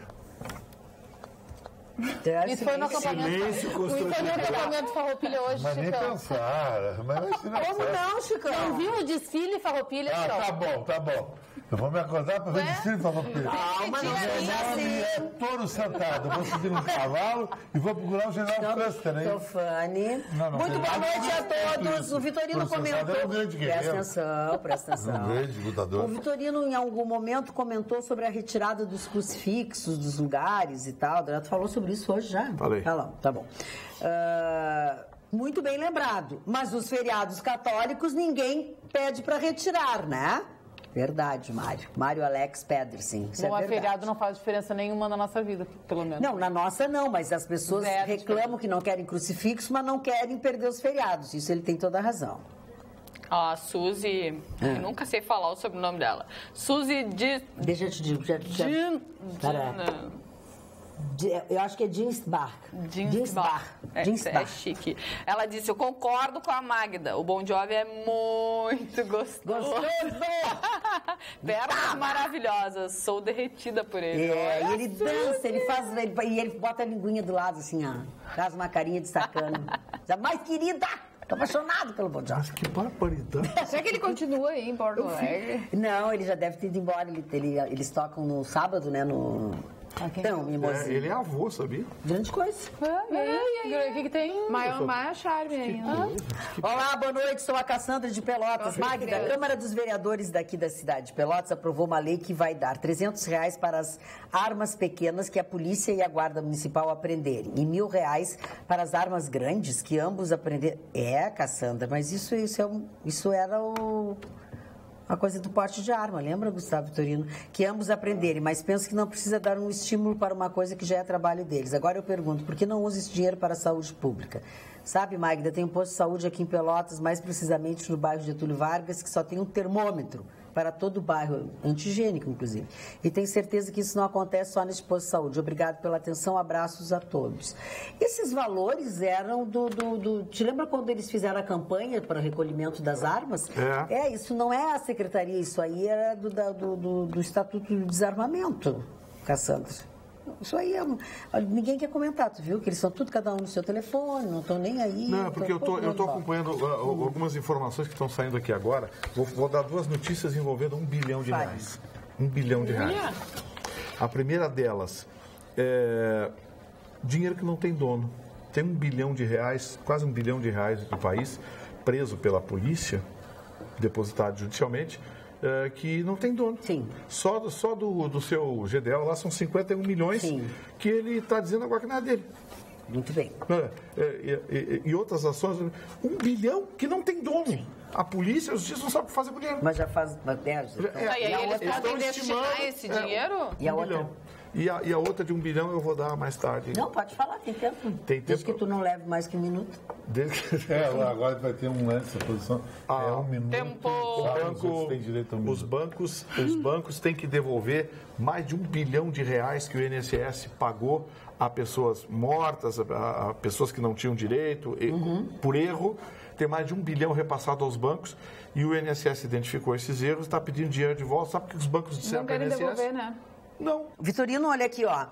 Isso foi no acampamento. Silêncio construtivo. Isso foi no acampamento Farroupilha hoje, Mas nem Chicão. pensar. Mas Como não, Chicão? Não viu o desfile Farroupilha, Chicão? Tá bom. Eu vou me acordar para ver o desfile Farroupilha. Calma, não Meu é nome é Touro Sentado. Eu vou subir num cavalo e vou procurar o general Custer, hein? Tofani. Não, Muito boa noite a todos. O Vitorino Touro Sentado comentou. é um grande guerreiro. Presta atenção. Um grande lutador. O Vitorino, em algum momento, comentou sobre a retirada dos crucifixos dos lugares e tal. Tu falou sobre isso hoje já? Falei. Tá bom. Muito bem lembrado. Mas os feriados católicos ninguém pede para retirar, né? Verdade, Mário. Mário Alex Pedersen. Isso Bom, é a verdade. feriado não faz diferença nenhuma na nossa vida, pelo menos. Não, na nossa não, mas as pessoas Zero reclamam que não querem crucifixo, mas não querem perder os feriados. Isso ele tem toda a razão. A Suzy, eu nunca sei falar o sobrenome dela. Suzy Deixa eu te dizer. Eu acho que é Dinsbach. É chique. Ela disse, eu concordo com a Magda. O Bon Jovi é muito gostoso. Pernas maravilhosas. Sou derretida por ele. E ele dança, e ele bota a linguinha do lado, assim, ó. Faz uma carinha de sacana. Mais querida! Tô apaixonado pelo Bon Jovi. Que barbaridade. Será que ele continua aí em Porto Alegre? Não, ele já deve ter ido embora. Eles tocam no sábado, né? Então, mimosinho. Ele é avô, sabia? Grande coisa. O que tem? Maior charme ainda. Olá, boa noite. Sou a Cassandra de Pelotas. Magda, a Câmara dos Vereadores daqui da cidade de Pelotas aprovou uma lei que vai dar R$300 para as armas pequenas que a polícia e a guarda municipal apreenderem e R$1.000 para as armas grandes que ambos apreenderam. Cassandra, mas isso era a coisa do porte de arma, lembra, Gustavo Vitorino? Que ambos aprenderem, mas penso que não precisa dar um estímulo para uma coisa que já é trabalho deles. Agora eu pergunto, por que não usa esse dinheiro para a saúde pública? Sabe, Magda, tem um posto de saúde aqui em Pelotas, mais precisamente no bairro Getúlio Vargas, que só tem um termômetro para todo o bairro, antigênico, inclusive. E tenho certeza que isso não acontece só nesse posto de saúde. Obrigado pela atenção, abraços a todos. Esses valores eram Te lembra quando eles fizeram a campanha para o recolhimento das armas? Isso não é a secretaria, isso aí era do Estatuto do Desarmamento, Cassandra. Isso aí ninguém quer comentar, tu viu? Que eles são tudo, cada um no seu telefone, não estão nem aí. Não, porque eu tô acompanhando algumas informações que estão saindo aqui agora. Vou dar duas notícias envolvendo R$1 bilhão. R$1 bilhão. A primeira delas é dinheiro que não tem dono. Tem R$1 bilhão, quase R$1 bilhão do país, preso pela polícia, depositado judicialmente, que não tem dono. Sim. Só do seu GDL lá são 51 milhões. Sim. Que ele está dizendo agora que não é dele. Muito bem. E outras ações, R$1 bilhão que não tem dono. Sim. A polícia, a justiça não sabe o que fazer com o dinheiro. Mas já faz... E aí eles podem destinar esse dinheiro? E a outra? E a outra de R$1 bilhão eu vou dar mais tarde. Não, pode falar, tem tempo. Desde que tu não leve mais que um minuto. Agora vai ter um lance, a posição. Um minuto. Tempo. Os bancos têm que devolver mais de R$1 bilhão que o INSS pagou a pessoas mortas, a pessoas que não tinham direito, por erro. Tem mais de R$1 bilhão repassado aos bancos e o INSS identificou esses erros e está pedindo dinheiro de volta. Sabe o que os bancos disseram para o INSS? Não querem devolver, né? Não. Vitorino, olha aqui, ó.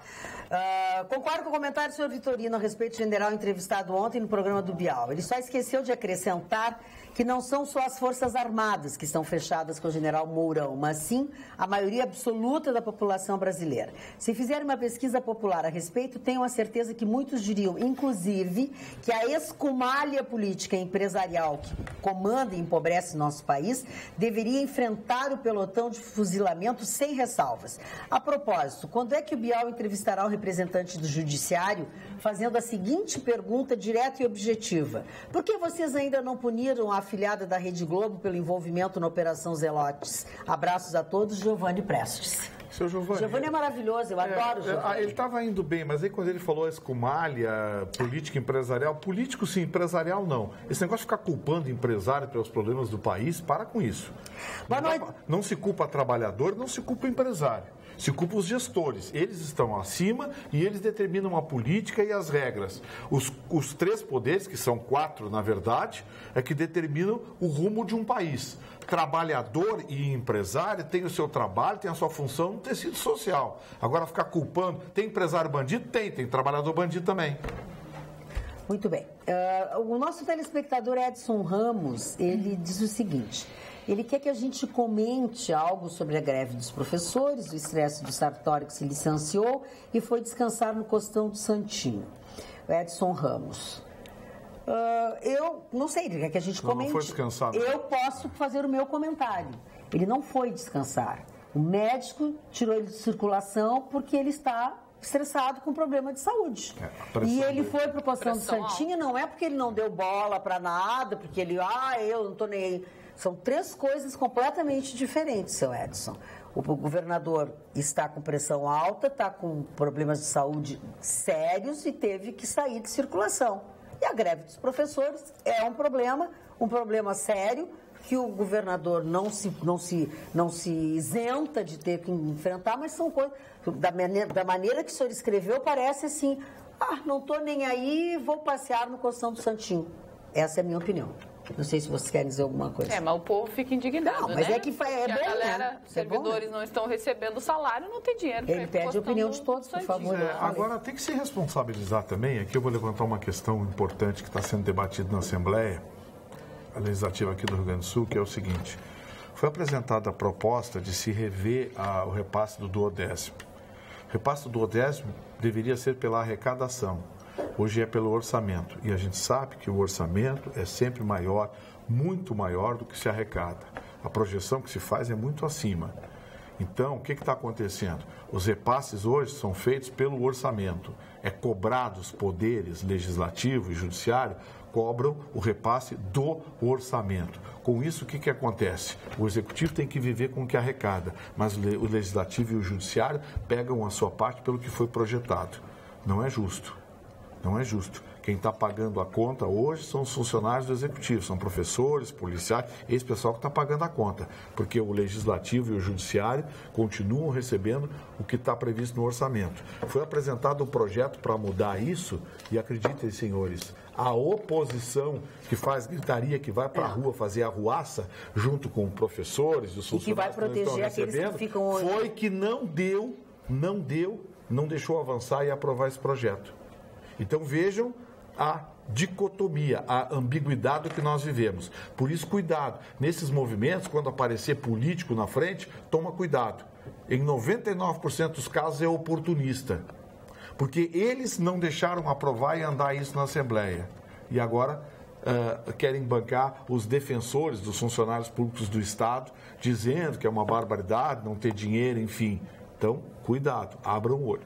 Concordo com o comentário do senhor Vitorino a respeito do general entrevistado ontem no programa do Bial. Ele só esqueceu de acrescentar que não são só as Forças Armadas que estão fechadas com o general Mourão, mas sim a maioria absoluta da população brasileira. Se fizerem uma pesquisa popular a respeito, tenho a certeza que muitos diriam, inclusive, que a escumalha política e empresarial que comanda e empobrece nosso país deveria enfrentar o pelotão de fuzilamento sem ressalvas. A propósito, quando é que o Bial entrevistará o representante do Judiciário fazendo a seguinte pergunta direta e objetiva? Por que vocês ainda não puniram a afiliada da Rede Globo pelo envolvimento na Operação Zelotes? Abraços a todos, Giovanni Prestes. Seu Giovanni é maravilhoso, eu adoro o Giovanni. Ele estava indo bem, mas aí quando ele falou a escumalha, política empresarial, político sim, empresarial não. Esse negócio de ficar culpando empresário pelos problemas do país, para com isso. Boa noite. Não se culpa trabalhador, não se culpa empresário. Se culpa os gestores. Eles estão acima e eles determinam a política e as regras. Os 3 poderes, que são 4 na verdade, é que determinam o rumo de um país. Trabalhador e empresário tem o seu trabalho, tem a sua função no tecido social. Agora ficar culpando, tem empresário bandido? Tem trabalhador bandido também. Muito bem. O nosso telespectador Edson Ramos, ele diz o seguinte: ele quer que a gente comente algo sobre a greve dos professores, o estresse do Sartori que se licenciou e foi descansar no Costão do Santinho. Edson Ramos. Eu não sei, ele quer que a gente comente. Não foi descansar. Não. Eu posso fazer o meu comentário. Ele não foi descansar. O médico tirou ele de circulação porque ele está estressado com problema de saúde. E ele foi para o Costão do Santinho, não é porque ele não deu bola para nada, porque ele, eu não estou nem aí. São 3 coisas completamente diferentes, seu Edson. O governador está com pressão alta, está com problemas de saúde sérios e teve que sair de circulação. E a greve dos professores é um problema sério, que o governador não se isenta de ter que enfrentar, mas são coisas, da maneira que o senhor escreveu, parece assim, não estou nem aí, vou passear no Costão do Santinho. Essa é a minha opinião. Não sei se vocês querem dizer alguma coisa. Mas o povo fica indignado, não, mas né? é que é bom, a galera, né? servidores não estão recebendo salário, não tem dinheiro. Ele pede a opinião de todos, por favor. Agora, tem que se responsabilizar também. Aqui eu vou levantar uma questão importante que está sendo debatida na Assembleia Legislativa aqui do Rio Grande do Sul, que é o seguinte: foi apresentada a proposta de se rever o repasse do 12º. O repasse do 12º deveria ser pela arrecadação. Hoje é pelo orçamento. E a gente sabe que o orçamento é sempre maior, muito maior do que se arrecada. A projeção que se faz é muito acima. Então, o que está acontecendo? Os repasses hoje são feitos pelo orçamento. É cobrado os poderes legislativo e judiciário, cobram o repasse do orçamento. Com isso, o que acontece? O executivo tem que viver com o que arrecada, mas o legislativo e o judiciário pegam a sua parte pelo que foi projetado. Não é justo. Não é justo. Quem está pagando a conta hoje são os funcionários do Executivo, são professores, policiais, esse pessoal que está pagando a conta, porque o Legislativo e o Judiciário continuam recebendo o que está previsto no orçamento. Foi apresentado um projeto para mudar isso e, acreditem, senhores, a oposição que faz gritaria, que vai para a rua fazer arruaça, junto com professores, os funcionários que vai proteger que aqueles que ficam hoje. Foi que não deixou avançar e aprovar esse projeto. Então vejam a dicotomia, a ambiguidade que nós vivemos. Por isso, cuidado. Nesses movimentos, quando aparecer político na frente, toma cuidado. Em 99% dos casos é oportunista. Porque eles não deixaram aprovar e andar isso na Assembleia. E agora querem bancar os defensores dos funcionários públicos do Estado, dizendo que é uma barbaridade não ter dinheiro, enfim. Então, cuidado, abram o olho.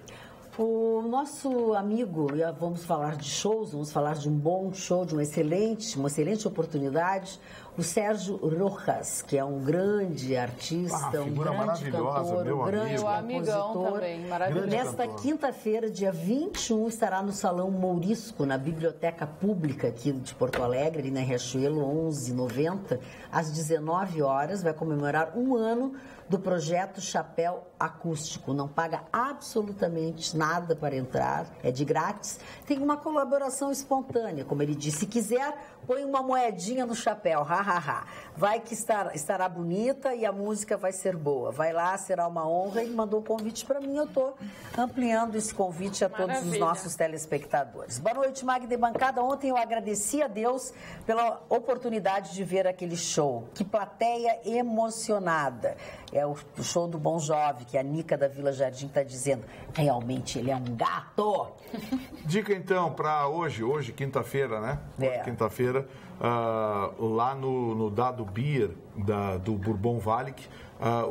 O nosso amigo, vamos falar de shows, vamos falar de um bom show, de uma excelente oportunidade, o Sérgio Rojas, que é um grande artista, um grande cantor, um grande compositor. Também, maravilhoso. Nesta quinta-feira, dia 21, estará no Salão Mourisco, na Biblioteca Pública aqui de Porto Alegre, ali na Riachuelo, 11h90, às 19 horas, vai comemorar um ano do projeto Chapéu Acústico. Não paga absolutamente nada para entrar, é de grátis. Tem uma colaboração espontânea, como ele disse. Se quiser, põe uma moedinha no chapéu, Vai que estará bonita e a música vai ser boa. Vai lá, será uma honra. Ele mandou o convite para mim, eu estou ampliando esse convite a todos os nossos telespectadores. Boa noite, Magda e bancada. Ontem eu agradeci a Deus pela oportunidade de ver aquele show. Que plateia emocionada. É o show do Bon Jovi, que a Nica da Vila Jardim está dizendo. Realmente, ele é um gato. Dica, então, para hoje, quinta-feira, né? Quinta-feira, lá no Dado Beer, do Bourbon Valic,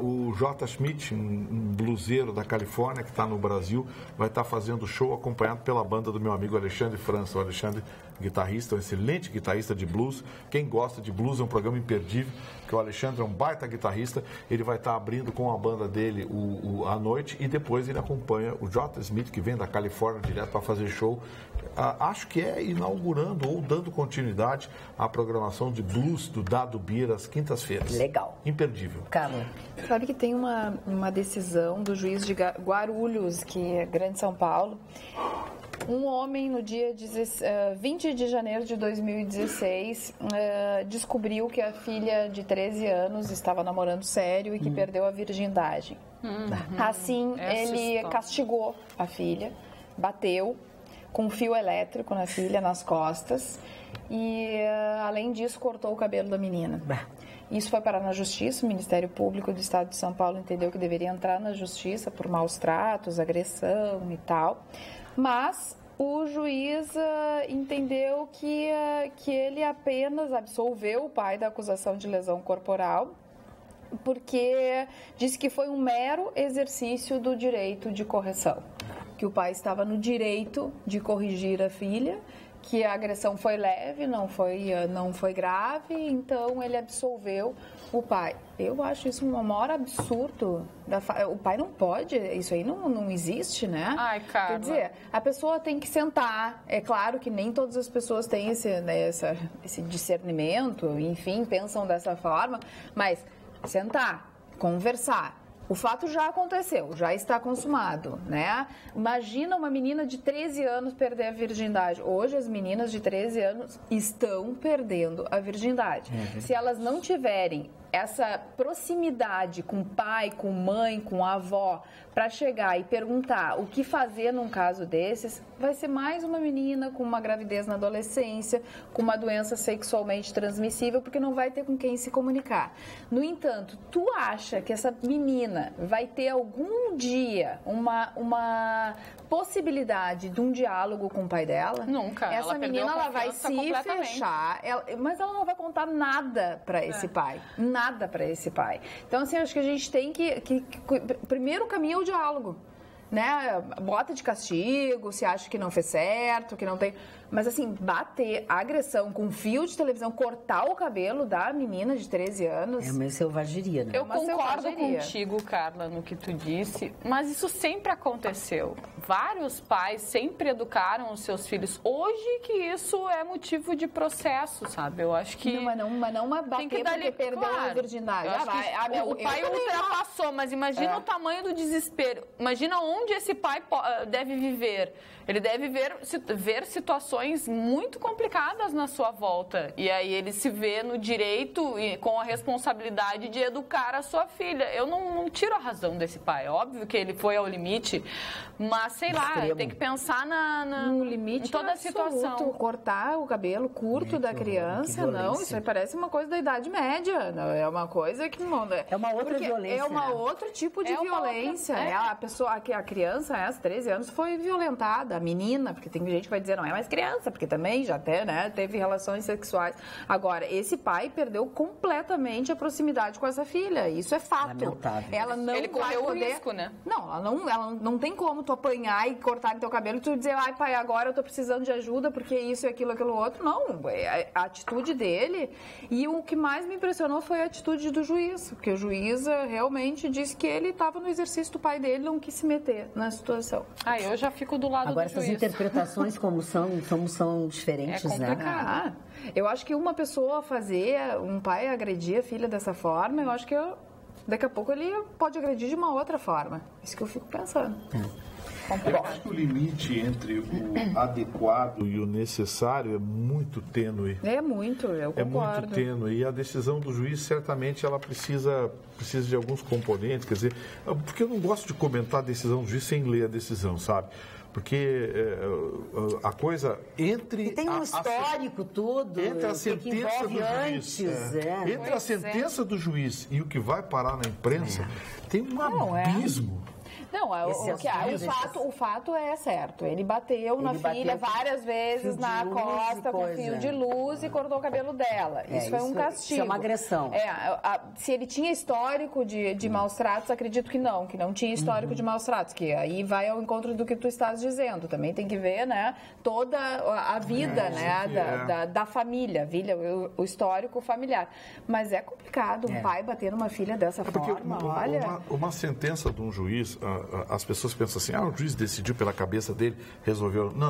o J. Schmidt, um bluseiro da Califórnia, que está no Brasil, vai estar fazendo show acompanhado pela banda do meu amigo Alexandre França. O Alexandre guitarrista, um excelente guitarrista de blues. Quem gosta de blues, é um programa imperdível, que o Alexandre é um baita guitarrista. Ele vai estar abrindo com a banda dele à noite e depois ele acompanha o J. Smith, que vem da Califórnia direto para fazer show. Acho que é inaugurando ou dando continuidade à programação de blues do Dado Beer às quintas-feiras. Legal. Imperdível. Carla. Sabe que tem uma decisão do juiz de Guarulhos, que é Grande São Paulo. Um homem, no dia 20 de janeiro de 2016, descobriu que a filha de 13 anos estava namorando sério e que perdeu a virgindade. Assim, ele castigou a filha, bateu com um fio elétrico na filha, nas costas, e, além disso, cortou o cabelo da menina. Isso foi parar na Justiça. O Ministério Público do Estado de São Paulo entendeu que deveria entrar na Justiça por maus tratos, agressão e tal. Mas o juiz entendeu que ele apenas absolveu o pai da acusação de lesão corporal, porque disse que foi um mero exercício do direito de correção, que o pai estava no direito de corrigir a filha, que a agressão foi leve, não foi grave, então ele absolveu o pai. Eu acho isso um maior absurdo. O pai não pode, isso aí não existe, né? Ai, Carla. Quer dizer, a pessoa tem que sentar. É claro que nem todas as pessoas têm esse discernimento, enfim, pensam dessa forma, mas sentar, conversar. O fato já aconteceu, já está consumado, né? Imagina uma menina de 13 anos perder a virgindade. Hoje as meninas de 13 anos estão perdendo a virgindade. Se elas não tiverem essa proximidade com o pai, com mãe, com a avó, para chegar e perguntar o que fazer num caso desses, vai ser mais uma menina com uma gravidez na adolescência, com uma doença sexualmente transmissível, porque não vai ter com quem se comunicar. No entanto, tu acha que essa menina vai ter algum dia uma possibilidade de um diálogo com o pai dela? Nunca. Essa menina ela vai se fechar, mas ela não vai contar nada para esse pai. Nada para esse pai. Então, assim, acho que a gente tem que primeiro caminho é o diálogo, né? Bota de castigo, se acha que não fez certo, que não tem... Mas, assim, bater, agressão com fio de televisão, cortar o cabelo da menina de 13 anos... É uma selvageria, né? Eu concordo contigo, Carla, no que tu disse, mas isso sempre aconteceu. Vários pais sempre educaram os seus filhos. Hoje que isso é motivo de processo, sabe? Eu acho que... Mas não bater porque perdeu a virgindade. O pai ultrapassou, mas imagina o tamanho do desespero. Imagina onde esse pai deve viver. Ele deve ver situações muito complicadas na sua volta. E aí ele se vê no direito e com a responsabilidade de educar a sua filha. Eu não tiro a razão desse pai. Óbvio que ele foi ao limite, mas sei lá, tem que pensar no limite, em toda a situação. Cortar o cabelo curto da criança, não. Isso aí parece uma coisa da Idade Média. Não, é uma coisa que não... É uma outra violência. É uma outro tipo de violência. A criança, aos 13 anos, foi violentada. A menina, porque tem gente que vai dizer, não é mais criança, porque também já até, né, teve relações sexuais. Agora, esse pai perdeu completamente a proximidade com essa filha. Isso é fato. Lamentável. Ele correu o risco, né? Não, ela não tem como tu apanhar e cortar teu cabelo e tu dizer, ai, pai, agora eu tô precisando de ajuda porque isso e aquilo, aquilo outro. Não, a atitude dele. E o que mais me impressionou foi a atitude do juiz, porque o juiz realmente disse que ele estava no exercício do pai dele, não quis se meter na situação. Eu já fico do lado agora, do juiz. Agora, essas interpretações como são diferentes, né? Eu acho que uma pessoa um pai agredir a filha dessa forma, eu acho que daqui a pouco ele pode agredir de uma outra forma. Isso que eu fico pensando. Eu acho que o limite entre o adequado e o necessário é muito tênue. Eu concordo. É muito tênue. E a decisão do juiz, certamente, ela precisa de alguns componentes. Quer dizer, porque eu não gosto de comentar a decisão do juiz sem ler a decisão, sabe? Porque a coisa entre... E tem um histórico tudo, entre a sentença do juiz, entre a sentença do juiz e o que vai parar na imprensa, tem um abismo. Não, o fato é certo. Ele bateu na filha várias vezes na costa com fio de luz e cortou o cabelo dela. Isso foi um castigo. Isso é uma agressão. Se ele tinha histórico de maus tratos, acredito que não tinha histórico de maus tratos, que aí vai ao encontro do que tu estás dizendo. Também tem que ver, né, toda a vida, da família, o histórico familiar. Mas é complicado um pai bater numa filha dessa forma, olha... Uma sentença de um juiz, as pessoas pensam assim, o juiz decidiu pela cabeça dele, resolveu... Não.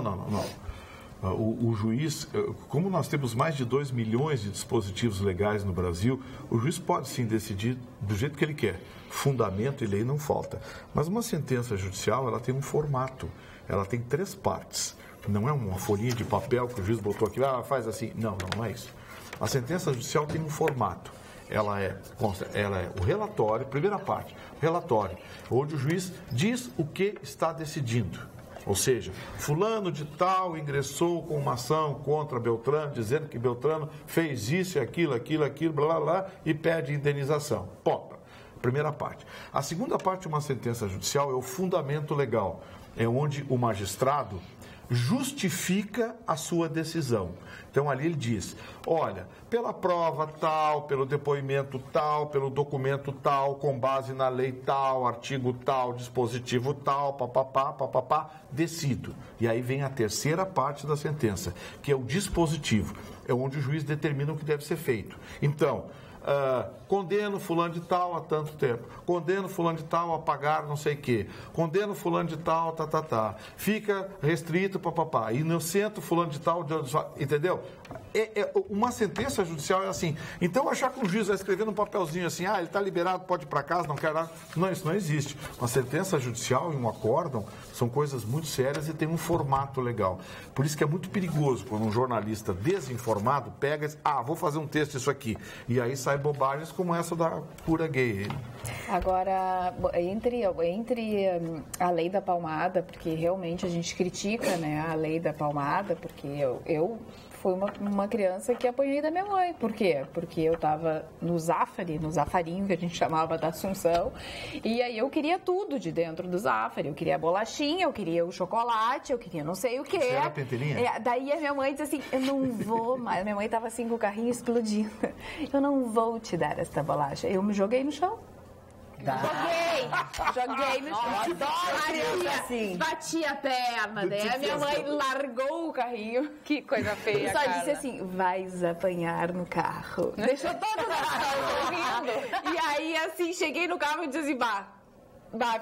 O juiz, como nós temos mais de 2 milhões de dispositivos legais no Brasil, o juiz pode sim decidir do jeito que ele quer. Fundamento e lei não falta. Mas uma sentença judicial, ela tem um formato, ela tem 3 partes. Não é uma folhinha de papel que o juiz botou aqui, faz assim. Não é isso. A sentença judicial tem um formato. Ela é o relatório, primeira parte, o relatório, onde o juiz diz o que está decidindo. Ou seja, fulano de tal ingressou com uma ação contra Beltrano, dizendo que Beltrano fez isso e aquilo, blá, blá, e pede indenização. Ponto. Primeira parte. A segunda parte de uma sentença judicial é o fundamento legal. É onde o magistrado justifica a sua decisão. Então, ali ele diz, olha, pela prova tal, pelo depoimento tal, pelo documento tal, com base na lei tal, artigo tal, dispositivo tal, papapá, decido. E aí vem a terceira parte da sentença, que é o dispositivo. É onde o juiz determina o que deve ser feito. Então, condeno fulano de tal a tanto tempo, condeno fulano de tal a pagar não sei o quê, condeno fulano de tal, fica restrito, papapá, inocento fulano de tal, entendeu? Uma sentença judicial é assim. Então, achar que um juiz vai escrever num papelzinho assim, ele está liberado, pode ir para casa, não quer nada. Não, isso não existe. Uma sentença judicial e um acórdão são coisas muito sérias e tem um formato legal. Por isso que é muito perigoso quando um jornalista desinformado pega e diz, vou fazer um texto disso aqui. E aí sai bobagens como essa da cura gay. Agora, entre a lei da palmada, porque realmente a gente critica, né, a lei da palmada, porque eu fui uma criança que apanhei da minha mãe. Por quê? Porque eu estava no zafarinho, que a gente chamava da Assunção, e aí eu queria tudo de dentro do zafari. Eu queria a bolachinha, eu queria o chocolate, eu queria não sei o quê. Você era pentelinha? Daí a minha mãe disse assim, eu não vou mais. Minha mãe estava assim com o carrinho explodindo. Eu não vou te dar essa bolacha. Eu me joguei no chão. Joguei no chão. Bati a perna, né? A minha mãe largou o carrinho. Que coisa feia, só disse assim, vais apanhar no carro. Deixou todo mundo ouvindo. E aí, assim, cheguei no carro e disse assim,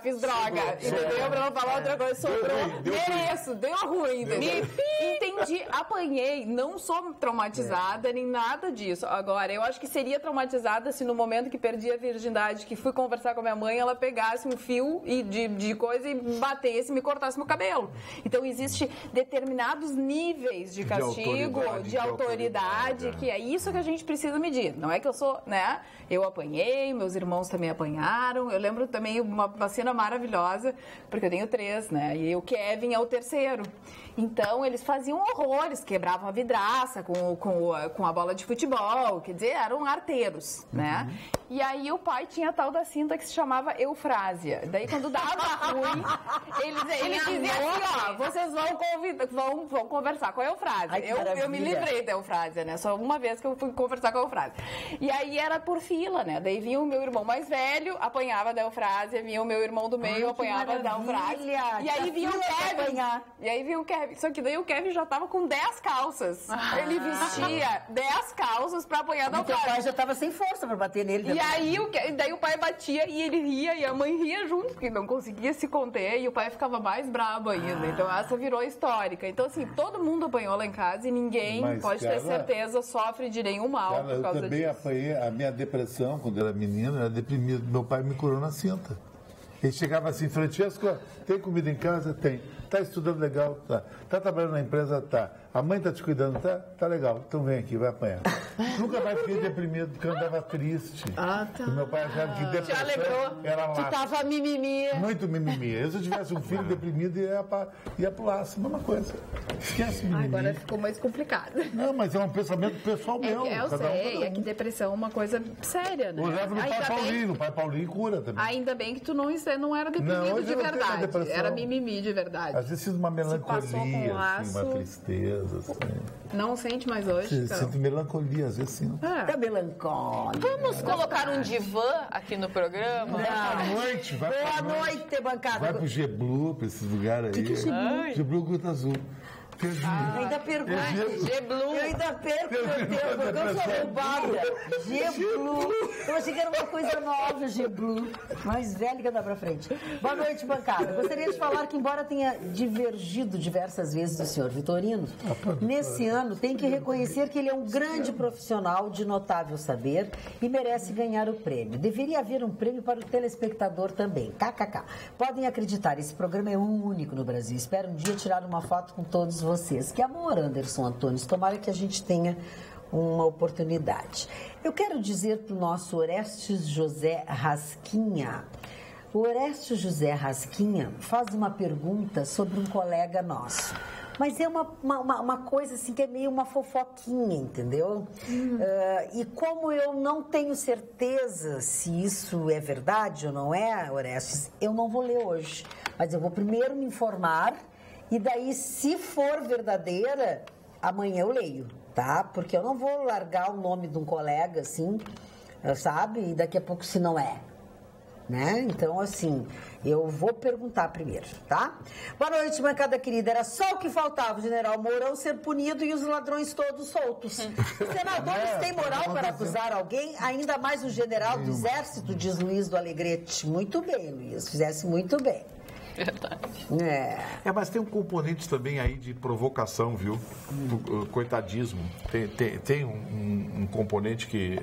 fiz droga, entendeu? Pra não falar outra coisa, sobrou, mereço, deu ruim, entendeu? Entendi, apanhei, não sou traumatizada, nem nada disso. Agora, eu acho que seria traumatizada se no momento que perdi a virgindade, que fui conversar com a minha mãe, ela pegasse um fio de coisa e batesse, me cortasse meu cabelo. Então, existe determinados níveis de castigo, de autoridade, que é isso que a gente precisa medir. Não é que eu sou, né? Eu apanhei, meus irmãos também apanharam. Eu lembro também uma cena maravilhosa, porque eu tenho 3, né? E o Kevin é o terceiro. Então, eles faziam horrores, quebravam a vidraça com a bola de futebol, quer dizer, eram arteiros, né? E aí o pai tinha a tal da cinta que se chamava Eufrásia. Daí, quando dava ruim, ele dizia assim, vocês vão conversar com a Eufrásia. Eu me livrei da Eufrásia, né? Só uma vez que eu fui conversar com a Eufrásia. E aí era por fila, né? Daí vinha o meu irmão mais velho, apanhava da Eufrásia, vinha o meu irmão do meio, apanhava da Eufrásia. E aí vinha o Kevin. E aí vinha o Kevin. Só que daí o Kevin já tava com 10 calças. Ele vestia 10 calças pra apanhar da Eufrásia. O pai já tava sem força pra bater nele. E aí daí o pai batia e ele ria, e a mãe ria junto, porque não conseguia se conter, e o pai ficava mais brabo ainda. Então essa virou histórica. Então, assim, todo mundo apanhou lá em casa e ninguém, pode ter certeza, sofre de nenhum mal por causa disso. Eu também apanhei, a minha depressão, quando eu era menino, era deprimido. Meu pai me curou na cinta. Ele chegava assim, Francesco, tem comida em casa? Tem. Está estudando legal? Tá. Está trabalhando na empresa? Tá. A mãe tá te cuidando, tá? Tá legal. Então vem aqui, vai apanhar. Nunca mais fiquei deprimido, porque eu andava triste. Ah, tá. O meu pai achava que depressão era Tu laço. tava mimimi. Muito mimimi. Eu, se eu tivesse um filho deprimido, ia pro laço. Mesma coisa. Esquece mimimi. Agora ficou mais complicado. Não, mas é um pensamento pessoal meu. Eu Cada um, sei, cada um. é que depressão é uma coisa séria, né? Eu levo no pai Paulinho. O pai Paulinho cura também. Ainda bem que tu não era deprimido hoje de eu não tenho verdade. depressão. Era mimimi de verdade. Às vezes sinto uma passou com melancolia, laço. assim, uma tristeza. Assim. Não sente mais hoje, Carol? Sinto melancolia, às vezes sim. Tá melancólico. Vamos colocar um divã aqui no programa? Boa noite, vai Boa pra noite, bancada. Vai pro G-Blue, pra esses lugares aí. Que é G-Blue? G-Blue Guta Azul. Eu ainda pergunto. G-Blue. Eu ainda perco, meu Deus, porque eu sou roubada. G-Blue. Eu achei que era uma coisa nova, G-Blue. Mais velha que andar pra frente. Boa noite, bancada. Gostaria de falar que, embora tenha divergido diversas vezes do senhor Vitorino, nesse ano tem que reconhecer que ele é um grande profissional de notável saber e merece ganhar o prêmio. Deveria haver um prêmio para o telespectador também. KKK. Podem acreditar, esse programa é único no Brasil. Espero um dia tirar uma foto com todos vocês. Que amor, Anderson Antunes. Tomara que a gente tenha uma oportunidade. Eu quero dizer para o nosso Orestes José Rasquinha. O Orestes José Rasquinha faz uma pergunta sobre um colega nosso. Mas é uma coisa assim que é meio uma fofoquinha, entendeu? E como eu não tenho certeza se isso é verdade ou não é, Orestes, eu não vou ler hoje. Mas eu vou primeiro me informar. E daí, se for verdadeira, amanhã eu leio, tá? Porque eu não vou largar o nome de um colega, assim, sabe? E daqui a pouco se não é, né? Então, assim, eu vou perguntar primeiro, tá? Boa noite, bancada querida. Era só o que faltava, o general Mourão ser punido e os ladrões todos soltos. Os senadores têm moral para acusar alguém, ainda mais o general do Exército, diz Luiz do Alegrete. Muito bem, Luiz, fizesse muito bem. Verdade. Mas tem um componente também aí de provocação, viu? Coitadismo. Tem um componente que...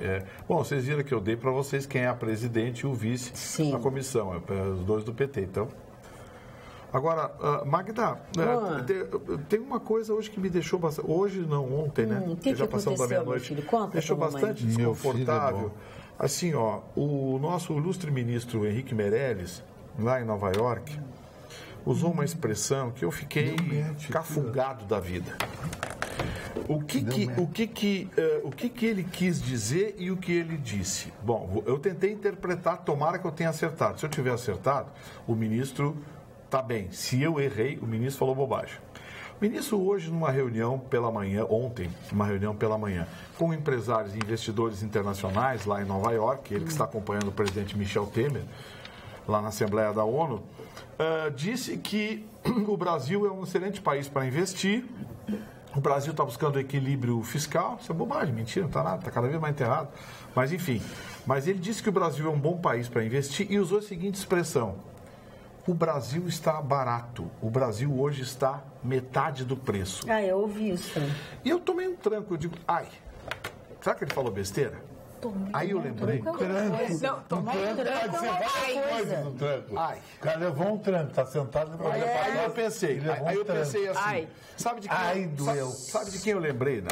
Bom, vocês viram que eu dei para vocês quem é a presidente e o vice da comissão. Os dois do PT, então... Agora, Magda, tem uma coisa hoje que me deixou bastante... Hoje não, ontem, né? Que já passamos da meia-noite. Deixou bastante desconfortável. Assim, ó, o nosso ilustre ministro Henrique Meirelles, lá em Nova York, usou uma expressão que eu fiquei cafungado da vida. O que ele quis dizer e o que ele disse? Bom, eu tentei interpretar, tomara que eu tenha acertado. Se eu tiver acertado, o ministro está bem. Se eu errei, o ministro falou bobagem. O ministro hoje, numa reunião pela manhã, ontem, uma reunião pela manhã, com empresários e investidores internacionais lá em Nova York, ele que está acompanhando o presidente Michel Temer, lá na Assembleia da ONU, disse que o Brasil é um excelente país para investir, o Brasil está buscando equilíbrio fiscal, isso é bobagem, mentira, não está nada, está cada vez mais enterrado, mas enfim. Mas ele disse que o Brasil é um bom país para investir e usou a seguinte expressão: o Brasil está barato, o Brasil hoje está metade do preço. Eu ouvi isso. E eu tomei um tranco, eu digo, será que ele falou besteira? Aí eu lembrei. O cara levou um tranco, está sentado. Aí eu pensei assim, sabe de quem eu lembrei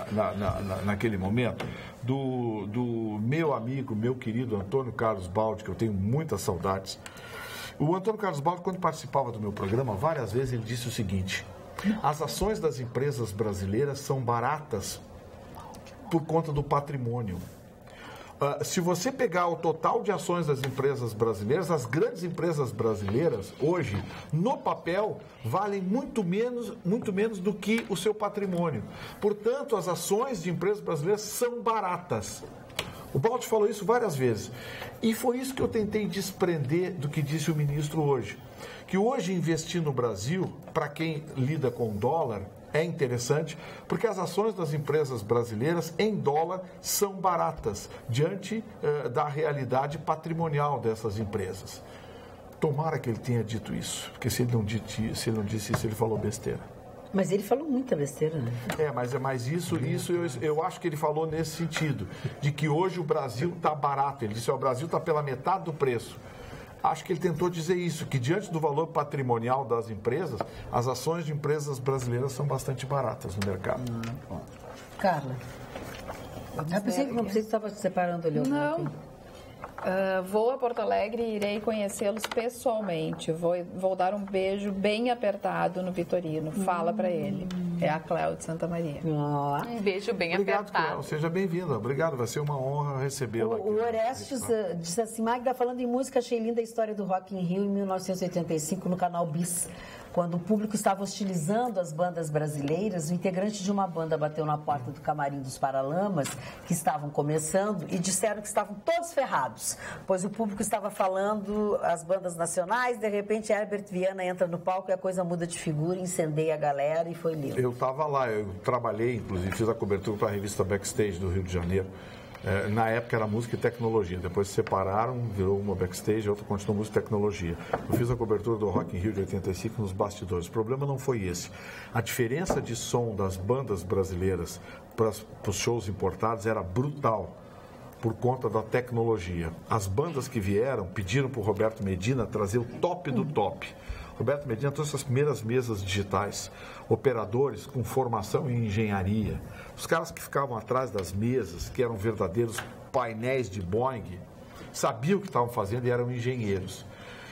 naquele momento? Do meu amigo, meu querido Antônio Carlos Baldi, que eu tenho muitas saudades. O Antônio Carlos Baldi, quando participava do meu programa, várias vezes ele disse o seguinte: as ações das empresas brasileiras são baratas por conta do patrimônio. Se você pegar o total de ações das empresas brasileiras, as grandes empresas brasileiras, hoje, no papel, valem muito menos do que o seu patrimônio. Portanto, as ações de empresas brasileiras são baratas. O Baldi falou isso várias vezes. E foi isso que eu tentei desprender do que disse o ministro hoje. Que hoje investir no Brasil, para quem lida com dólar, é interessante, porque as ações das empresas brasileiras em dólar são baratas, diante da realidade patrimonial dessas empresas. Tomara que ele tenha dito isso, porque se ele não disse isso, ele falou besteira. Mas ele falou muita besteira, né? Mas isso eu acho que ele falou nesse sentido, de que hoje o Brasil está barato. Ele disse, o Brasil está pela metade do preço. Acho que ele tentou dizer isso, que diante do valor patrimonial das empresas, as ações de empresas brasileiras são bastante baratas no mercado. Carla. Eu pensei que estava se separando ali. Não. Vou a Porto Alegre e irei conhecê-los pessoalmente. Vou dar um beijo bem apertado no Vitorino. Fala para ele. É a Cléo de Santa Maria. Um beijo bem Obrigado, apertado. Cléo. Seja bem-vinda. Obrigado, vai ser uma honra recebê-la aqui. O Orestes disse assim, Magda, falando em música, achei linda a história do Rock in Rio em 1985 no canal Bis. Quando o público estava hostilizando as bandas brasileiras, o integrante de uma banda bateu na porta do camarim dos Paralamas, que estavam começando, e disseram que estavam todos ferrados, pois o público estava falando as bandas nacionais, de repente Herbert Viana entra no palco e a coisa muda de figura, incendeia a galera e foi lindo. Eu estava lá, eu trabalhei, inclusive, fiz a cobertura para a revista Backstage do Rio de Janeiro. Na época era música e tecnologia, depois se separaram, virou uma Backstage, a outra continuou música e tecnologia. Eu fiz a cobertura do Rock in Rio de 85 nos bastidores. O problema não foi esse. A diferença de som das bandas brasileiras para os shows importados era brutal, por conta da tecnologia. As bandas que vieram pediram para o Roberto Medina trazer o top do top. Roberto Medina trouxe as primeiras mesas digitais, operadores com formação em engenharia. Os caras que ficavam atrás das mesas, que eram verdadeiros painéis de Boeing, sabiam o que estavam fazendo e eram engenheiros.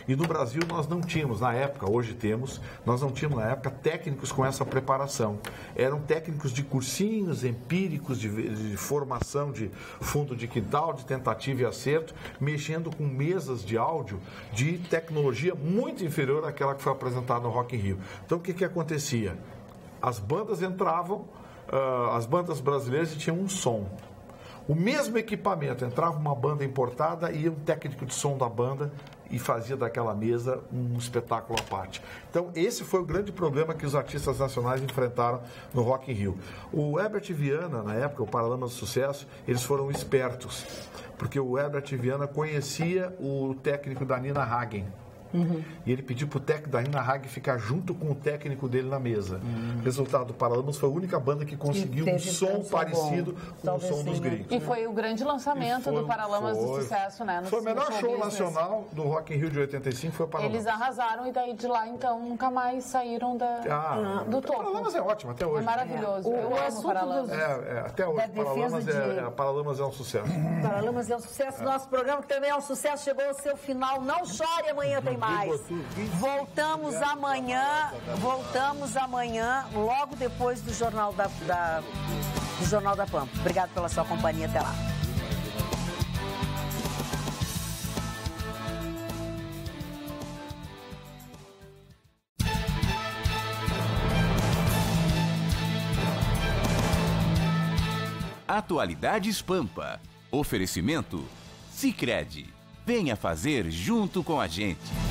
E no Brasil nós não tínhamos, na época, hoje temos, nós não tínhamos na época técnicos com essa preparação. Eram técnicos de cursinhos empíricos, de formação de fundo de quintal, de tentativa e acerto, mexendo com mesas de áudio de tecnologia muito inferior àquela que foi apresentada no Rock in Rio. Então o que acontecia? As bandas entravam, as bandas brasileiras tinham um som. O mesmo equipamento, entrava uma banda importada e um técnico de som da banda e fazia daquela mesa um espetáculo à parte. Então, esse foi o grande problema que os artistas nacionais enfrentaram no Rock in Rio. O Herbert Viana, na época, o Paralamas do Sucesso, eles foram espertos, porque o Herbert Viana conhecia o técnico da Nina Hagen. E ele pediu para o técnico da Nina Hagen ficar junto com o técnico dele na mesa. Resultado, do Paralamas foi a única banda que conseguiu um som parecido com o som dos gringos. E foi o grande lançamento do Paralamas do Sucesso, né? Foi o melhor show nacional do Rock in Rio de 85, foi o Paralamas. Eles arrasaram e daí de lá, então, nunca mais saíram do topo. O Paralamas é ótimo até hoje. É maravilhoso. Eu amo Paralamas. Até hoje, Paralamas é um sucesso. Paralamas é um sucesso. Nosso programa que também é um sucesso chegou ao seu final. Não chore, amanhã tem mais. Voltamos amanhã, logo depois do Jornal do Jornal da Pampa. Obrigado pela sua companhia. Até lá. Atualidades Pampa. Oferecimento Sicredi. Venha fazer junto com a gente.